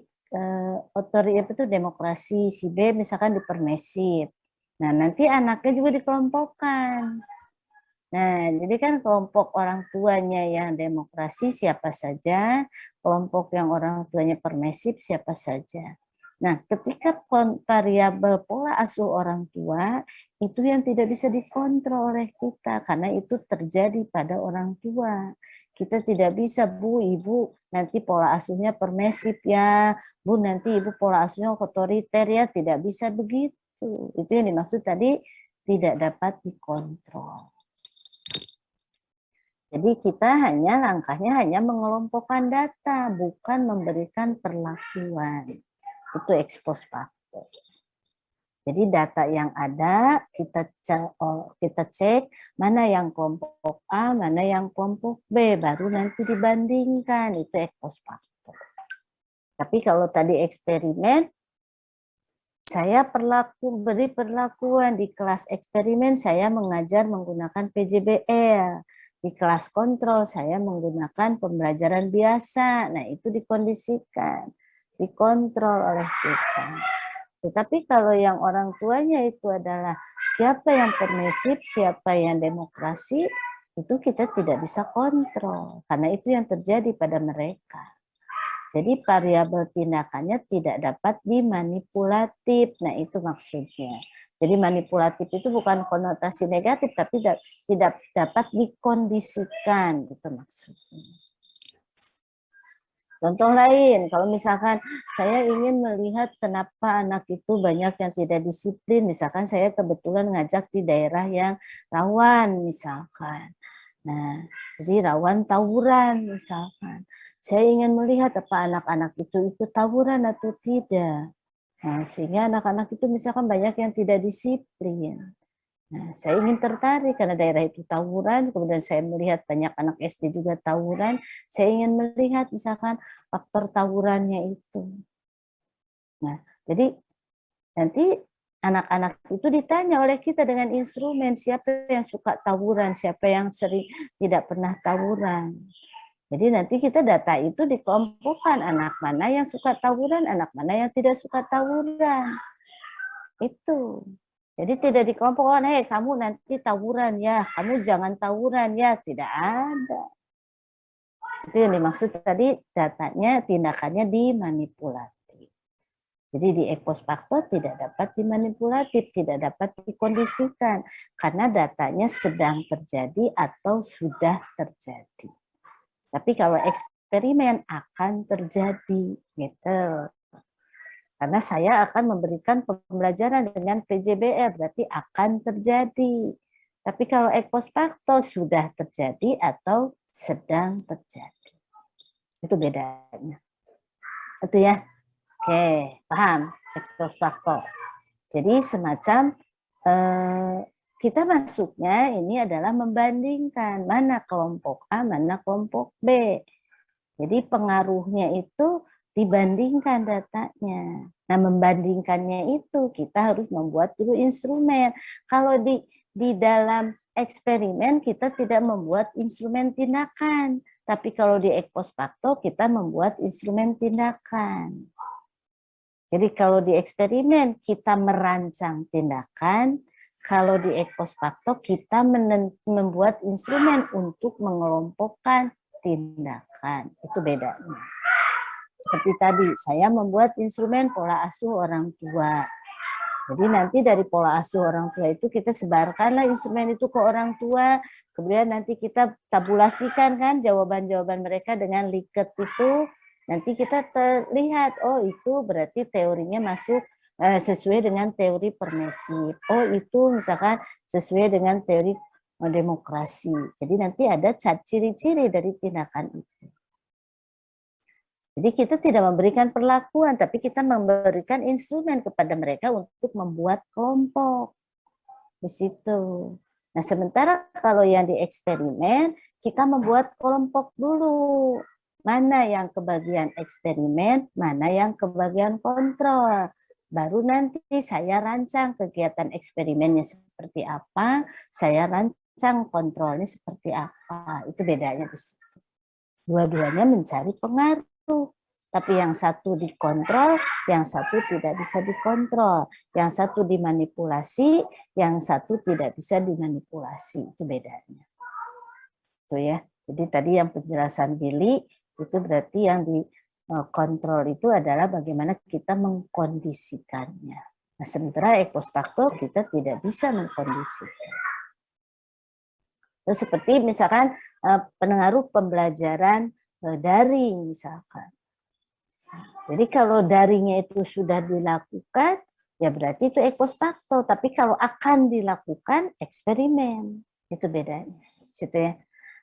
demokrasi, si B misalkan di permisif. Nah, nanti anaknya juga dikelompokkan. Nah, jadi kan kelompok orang tuanya yang demokrasi siapa saja, kelompok yang orang tuanya permisif siapa saja. Nah, ketika variabel pola asuh orang tua, itu yang tidak bisa dikontrol oleh kita, karena itu terjadi pada orang tua. Kita tidak bisa, Bu, Ibu, nanti pola asuhnya permisif ya, Bu, nanti Ibu pola asuhnya otoriter ya, tidak bisa begitu. Itu yang dimaksud tadi, tidak dapat dikontrol. Jadi kita langkahnya hanya mengelompokkan data, bukan memberikan perlakuan. Itu ex post facto. Jadi data yang ada kita cek mana yang kelompok A, mana yang kelompok B, baru nanti dibandingkan, itu ex post facto. Tapi kalau tadi eksperimen, saya beri perlakuan di kelas eksperimen, saya mengajar menggunakan PJBL. Di kelas kontrol saya menggunakan pembelajaran biasa. Nah, itu dikondisikan, dikontrol oleh kita. Tetapi kalau yang orang tuanya itu adalah siapa yang permisif, siapa yang demokrasi, itu kita tidak bisa kontrol. Karena itu yang terjadi pada mereka. Jadi variabel tindakannya tidak dapat dimanipulatif. Nah, itu maksudnya. Jadi manipulatif itu bukan konotasi negatif, tapi tidak dapat dikondisikan, gitu maksudnya. Contoh lain, kalau misalkan saya ingin melihat kenapa anak itu banyak yang tidak disiplin, misalkan saya kebetulan ngajak di daerah yang rawan, misalkan. Nah, jadi rawan tawuran, misalkan. Saya ingin melihat apa anak-anak itu ikut tawuran atau tidak. Nah, sehingga anak-anak itu misalkan banyak yang tidak disiplin. Nah, saya ingin tertarik karena daerah itu tawuran, kemudian saya melihat banyak anak SD juga tawuran, saya ingin melihat misalkan faktor tawurannya itu. Nah, jadi nanti anak-anak itu ditanya oleh kita dengan instrumen, siapa yang suka tawuran, siapa yang sering tidak pernah tawuran. Jadi nanti kita data itu dikelompokkan, anak mana yang suka tawuran, anak mana yang tidak suka tawuran. Itu. Jadi tidak dikelompokkan, hei kamu nanti tawuran ya, kamu jangan tawuran ya, tidak ada. Itu yang dimaksud tadi datanya, tindakannya dimanipulatif. Jadi di ex post facto tidak dapat dimanipulatif, tidak dapat dikondisikan, karena datanya sedang terjadi atau sudah terjadi. Tapi kalau eksperimen akan terjadi, gitu. Karena saya akan memberikan pembelajaran dengan PJBL, berarti akan terjadi. Tapi kalau ex post facto sudah terjadi atau sedang terjadi. Itu bedanya. Itu ya. Oke, paham ex post facto. Jadi semacam kita masuknya ini adalah membandingkan mana kelompok A, mana kelompok B. Jadi pengaruhnya itu dibandingkan datanya. Nah, membandingkannya itu kita harus membuat dulu instrumen. Kalau di dalam eksperimen kita tidak membuat instrumen tindakan, tapi kalau di ex post facto kita membuat instrumen tindakan. Jadi kalau di eksperimen kita merancang tindakan, kalau di ex post facto kita membuat instrumen untuk mengelompokkan tindakan. Itu bedanya. Seperti tadi, saya membuat instrumen pola asuh orang tua. Jadi nanti dari pola asuh orang tua itu kita sebarkanlah instrumen itu ke orang tua, kemudian nanti kita tabulasikan kan jawaban-jawaban mereka dengan Likert itu, nanti kita terlihat, oh itu berarti teorinya masuk sesuai dengan teori permisif. Oh itu misalkan sesuai dengan teori demokrasi. Jadi nanti ada ciri-ciri dari tindakan itu. Jadi kita tidak memberikan perlakuan, tapi kita memberikan instrumen kepada mereka untuk membuat kelompok. Di situ. Nah, sementara kalau yang di eksperimen, kita membuat kelompok dulu. Mana yang kebagian eksperimen, mana yang kebagian kontrol. Baru nanti saya rancang kegiatan eksperimennya seperti apa, saya rancang kontrolnya seperti apa. Itu bedanya di situ. Dua-duanya mencari pengaruh. Tapi yang satu dikontrol, yang satu tidak bisa dikontrol. Yang satu dimanipulasi, yang satu tidak bisa dimanipulasi. Itu bedanya. Itu ya. Jadi tadi yang penjelasan Billy, itu berarti yang Kontrol itu adalah bagaimana kita mengkondisikannya. Nah, sementara ex post facto kita tidak bisa mengkondisikan. Terus seperti misalkan pengaruh pembelajaran daring misalkan. Jadi kalau daringnya itu sudah dilakukan, ya berarti itu ex post facto. Tapi kalau akan dilakukan eksperimen, itu bedanya. Situ ya.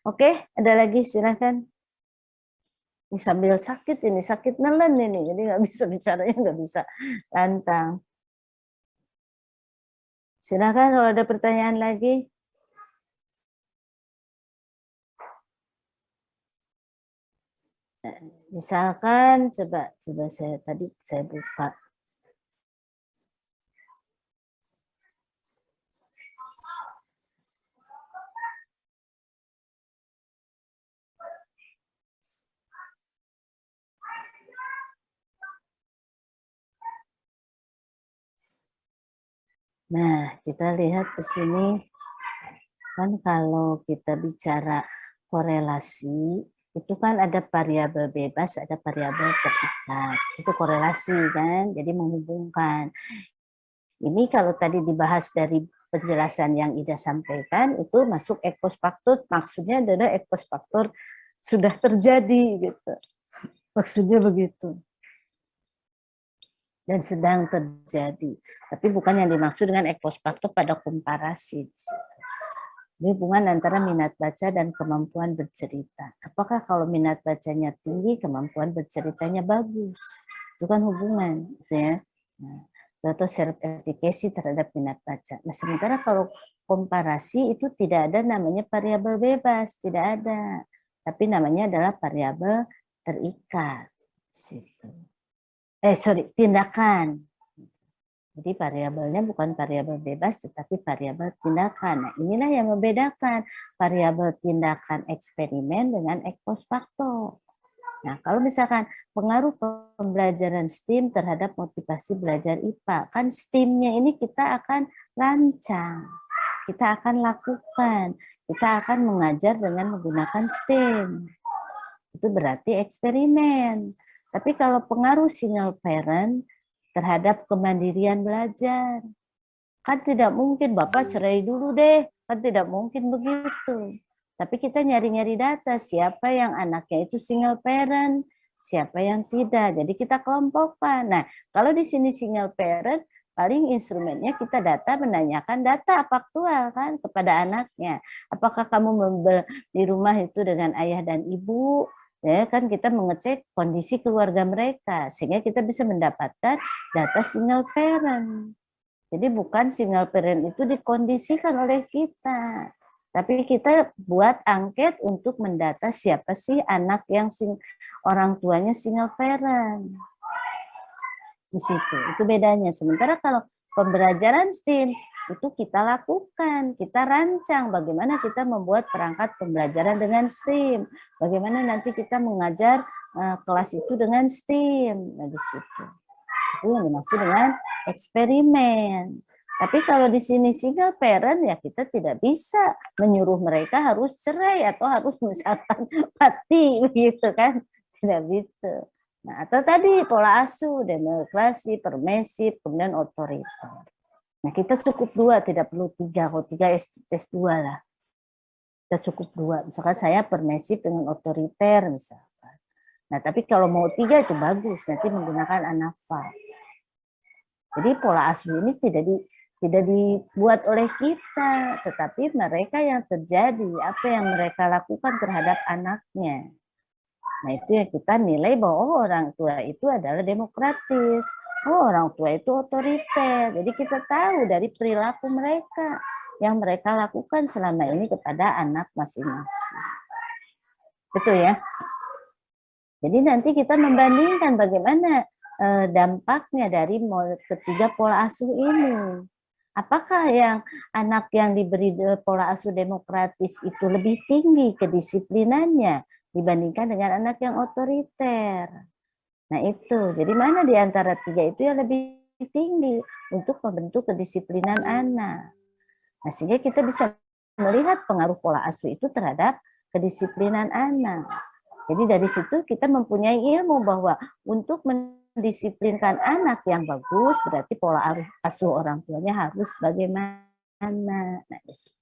Oke, ada lagi silakan. Ini sambil sakit ini, sakit nelen ini, jadi nggak bisa bicaranya, nggak bisa lantang. Silakan kalau ada pertanyaan lagi. Misalkan coba saya buka. Nah, kita lihat di sini kan kalau kita bicara korelasi itu kan ada variabel bebas, ada variabel terikat. Itu korelasi kan, jadi menghubungkan. Ini kalau tadi dibahas dari penjelasan yang Ida sampaikan itu masuk ex post facto, maksudnya adalah ex post facto sudah terjadi gitu. Maksudnya begitu. Dan sedang terjadi. Tapi bukan yang dimaksud dengan ex post facto pada komparasi. Ini hubungan antara minat baca dan kemampuan bercerita. Apakah kalau minat bacanya tinggi, kemampuan berceritanya bagus? Itu kan hubungan, gitu ya. Nah, atau self efficacy terhadap minat baca. Nah, sementara kalau komparasi itu tidak ada namanya variabel bebas, tidak ada. Tapi namanya adalah variabel terikat. Situ. Tindakan. Jadi variabelnya bukan variabel bebas, tetapi variabel tindakan. Nah, inilah yang membedakan variabel tindakan eksperimen dengan ex post facto. Nah, kalau misalkan pengaruh pembelajaran STEAM terhadap motivasi belajar IPA, kan STEAM-nya ini kita akan rancang, kita akan lakukan, kita akan mengajar dengan menggunakan STEAM. Itu berarti eksperimen. Tapi kalau pengaruh single parent terhadap kemandirian belajar, kan tidak mungkin Bapak cerai dulu deh, kan tidak mungkin begitu. Tapi kita nyari-nyari data, siapa yang anaknya itu single parent, siapa yang tidak. Jadi kita kelompokkan. Nah, kalau di sini single parent, paling instrumennya kita menanyakan data faktual kan kepada anaknya. Apakah kamu di rumah itu dengan ayah dan ibu? Ya kan kita mengecek kondisi keluarga mereka sehingga kita bisa mendapatkan data single parent. Jadi bukan single parent itu dikondisikan oleh kita, tapi kita buat angket untuk mendata siapa sih anak yang orang tuanya single parent. Di situ, itu bedanya. Sementara kalau pembelajaran STEAM itu kita lakukan, kita rancang bagaimana kita membuat perangkat pembelajaran dengan STEAM, bagaimana nanti kita mengajar kelas itu dengan STEAM. Nah, di situ. Itu yang dimaksud dengan eksperimen. Tapi kalau di sini single parent ya kita tidak bisa menyuruh mereka harus cerai atau harus misalkan mati begitu kan, tidak bisa. Nah, atau tadi pola asuh, demokrasi, permisif, kemudian otoriter. Nah, kita cukup 2, tidak perlu 3. Kalau 3 S2 lah. Kita cukup 2. Misalkan saya permisif dengan otoriter misalkan. Nah, tapi kalau mau 3 itu bagus, nanti menggunakan ANAFA. Jadi pola asuh ini tidak dibuat oleh kita, tetapi mereka yang terjadi, apa yang mereka lakukan terhadap anaknya. Nah, itu yang kita nilai bahwa orang tua itu adalah demokratis. Orang tua itu otoriter. Jadi kita tahu dari perilaku mereka yang mereka lakukan selama ini kepada anak masing-masing. Betul ya? Jadi nanti kita membandingkan bagaimana dampaknya dari ketiga pola asuh ini. Apakah yang anak yang diberi pola asuh demokratis itu lebih tinggi kedisiplinannya dibandingkan dengan anak yang otoriter? Nah itu, jadi mana di antara 3 itu yang lebih tinggi untuk membentuk kedisiplinan anak? Nah sehingga kita bisa melihat pengaruh pola asuh itu terhadap kedisiplinan anak. Jadi dari situ kita mempunyai ilmu bahwa untuk mendisiplinkan anak yang bagus berarti pola asuh orang tuanya harus bagaimana. Nah, di situ.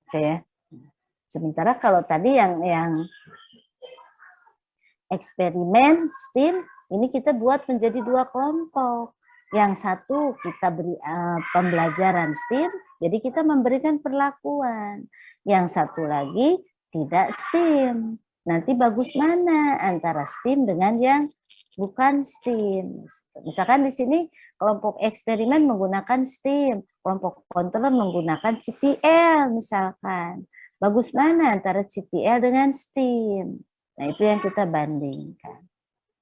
Oke ya. Sementara kalau tadi yang eksperimen STEAM ini kita buat menjadi 2 kelompok. Yang satu kita beri pembelajaran STEAM, jadi kita memberikan perlakuan. Yang satu lagi tidak STEAM. Nanti bagus mana antara STEAM dengan yang bukan STEAM. Misalkan di sini kelompok eksperimen menggunakan STEAM, kelompok kontrol menggunakan CTL misalkan. Bagus mana antara CTL dengan STEAM. Nah, itu yang kita bandingkan.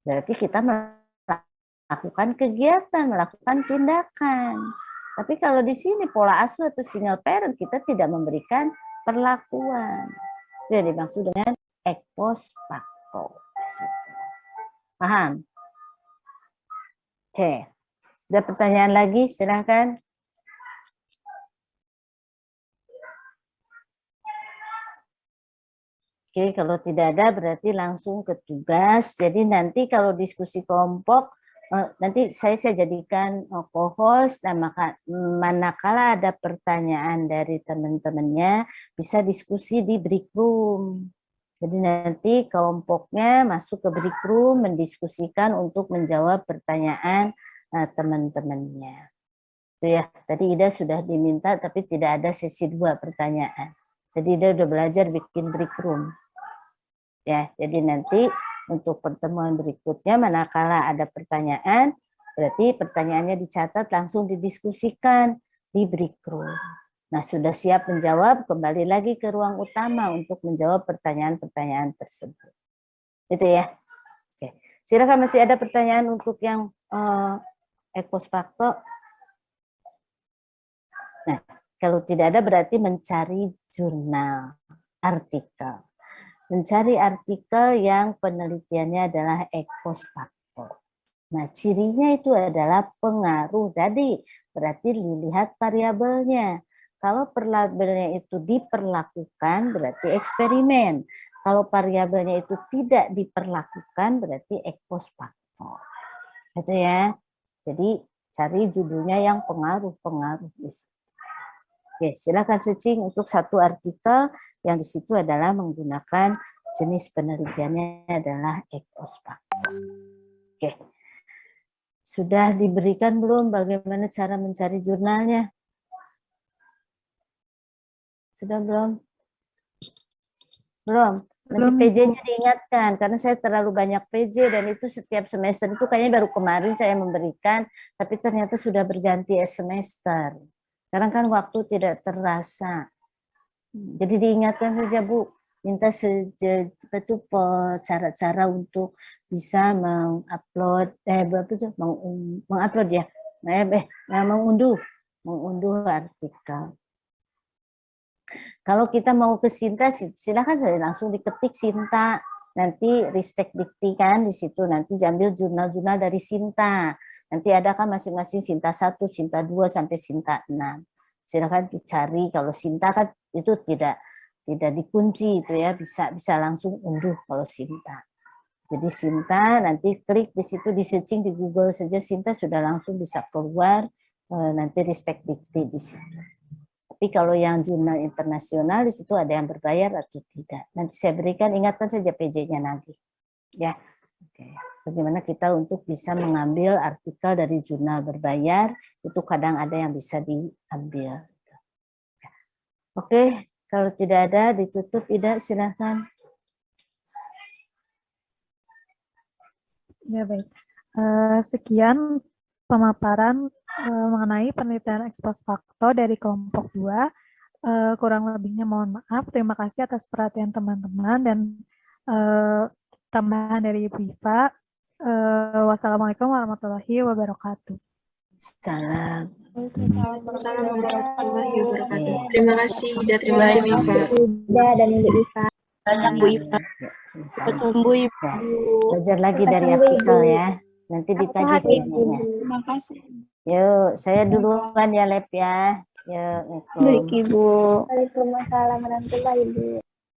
Berarti kita melakukan kegiatan, melakukan tindakan. Tapi kalau di sini pola asuh atau single parent, kita tidak memberikan perlakuan. Itu yang dimaksud dengan ex post facto. Paham? Oke. Ada pertanyaan lagi? Silakan. Oke, kalau tidak ada berarti langsung ke tugas. Jadi nanti kalau diskusi kelompok, nanti saya jadikan co-host, dan manakala ada pertanyaan dari teman-temannya, bisa diskusi di break room. Jadi nanti kelompoknya masuk ke break room, mendiskusikan untuk menjawab pertanyaan teman-temannya. Itu ya, tadi Ida sudah diminta, tapi tidak ada sesi 2 pertanyaan. Jadi Ida udah belajar bikin break room. Ya, jadi nanti untuk pertemuan berikutnya manakala ada pertanyaan, berarti pertanyaannya dicatat langsung didiskusikan di break room. Nah, sudah siap menjawab, kembali lagi ke ruang utama untuk menjawab pertanyaan-pertanyaan tersebut. Itu ya. Oke. Silakan, masih ada pertanyaan untuk yang ex post facto. Nah, kalau tidak ada berarti mencari jurnal, artikel. Mencari artikel yang penelitiannya adalah ex post facto. Nah, cirinya itu adalah pengaruh tadi, berarti dilihat variabelnya. Kalau variabelnya itu diperlakukan, berarti eksperimen. Kalau variabelnya itu tidak diperlakukan, berarti ex post facto. Itu ya. Jadi, cari judulnya yang pengaruh-pengaruh. Oke, silakan searching untuk satu artikel yang di situ adalah menggunakan jenis penelitiannya adalah ex post facto. Oke. Sudah diberikan belum bagaimana cara mencari jurnalnya? Sudah belum? Belum. Nanti PJ-nya diingatkan karena saya terlalu banyak PJ dan itu setiap semester itu kayaknya baru kemarin saya memberikan, tapi ternyata sudah berganti semester. Sekarang kan waktu tidak terasa. Jadi diingatkan saja Bu, minta cara-cara untuk bisa mengupload, mengupload ya, mengunduh artikel. Kalau kita mau ke Sinta, silakan saja langsung diketik Sinta, nanti Ristek Dikti kan di situ, nanti ambil jurnal-jurnal dari Sinta. Nanti ada kan masing-masing Sinta 1, Sinta 2 sampai Sinta 6. Silakan dicari. Kalau Sinta kan itu tidak dikunci itu ya, bisa langsung unduh kalau Sinta. Jadi Sinta nanti klik di situ, di searching di Google saja Sinta sudah langsung bisa keluar, nanti Ristek Dikti di situ. Tapi kalau yang jurnal internasional di situ ada yang berbayar atau tidak. Nanti saya berikan, ingatkan saja PJ-nya nanti. Ya. Oke. Bagaimana kita untuk bisa mengambil artikel dari jurnal berbayar, itu kadang ada yang bisa diambil. Oke, kalau tidak ada ditutup. Ida, silakan. Ya, baik. Sekian pemaparan mengenai penelitian ex post facto dari kelompok 2. Kurang lebihnya mohon maaf. Terima kasih atas perhatian teman-teman dan tambahan dari Ibu Iva. Wassalamualaikum warahmatullahi wabarakatuh. Salam. Waalaikumsalam warahmatullahi wabarakatuh. Terima kasih, Ida. Terima kasih, Iva. Ida dan Ibu Iva. Banyak Bu Iva. Cepat sembuh, Ibu. Belajar lagi dari artikel ya. Nanti ditagih PJ-nya. Terima kasih. Yuk, saya duluan ya, Lep ya. Yuk, Baik, Ibu. Waalaikumsalam warahmatullahi wabarakatuh.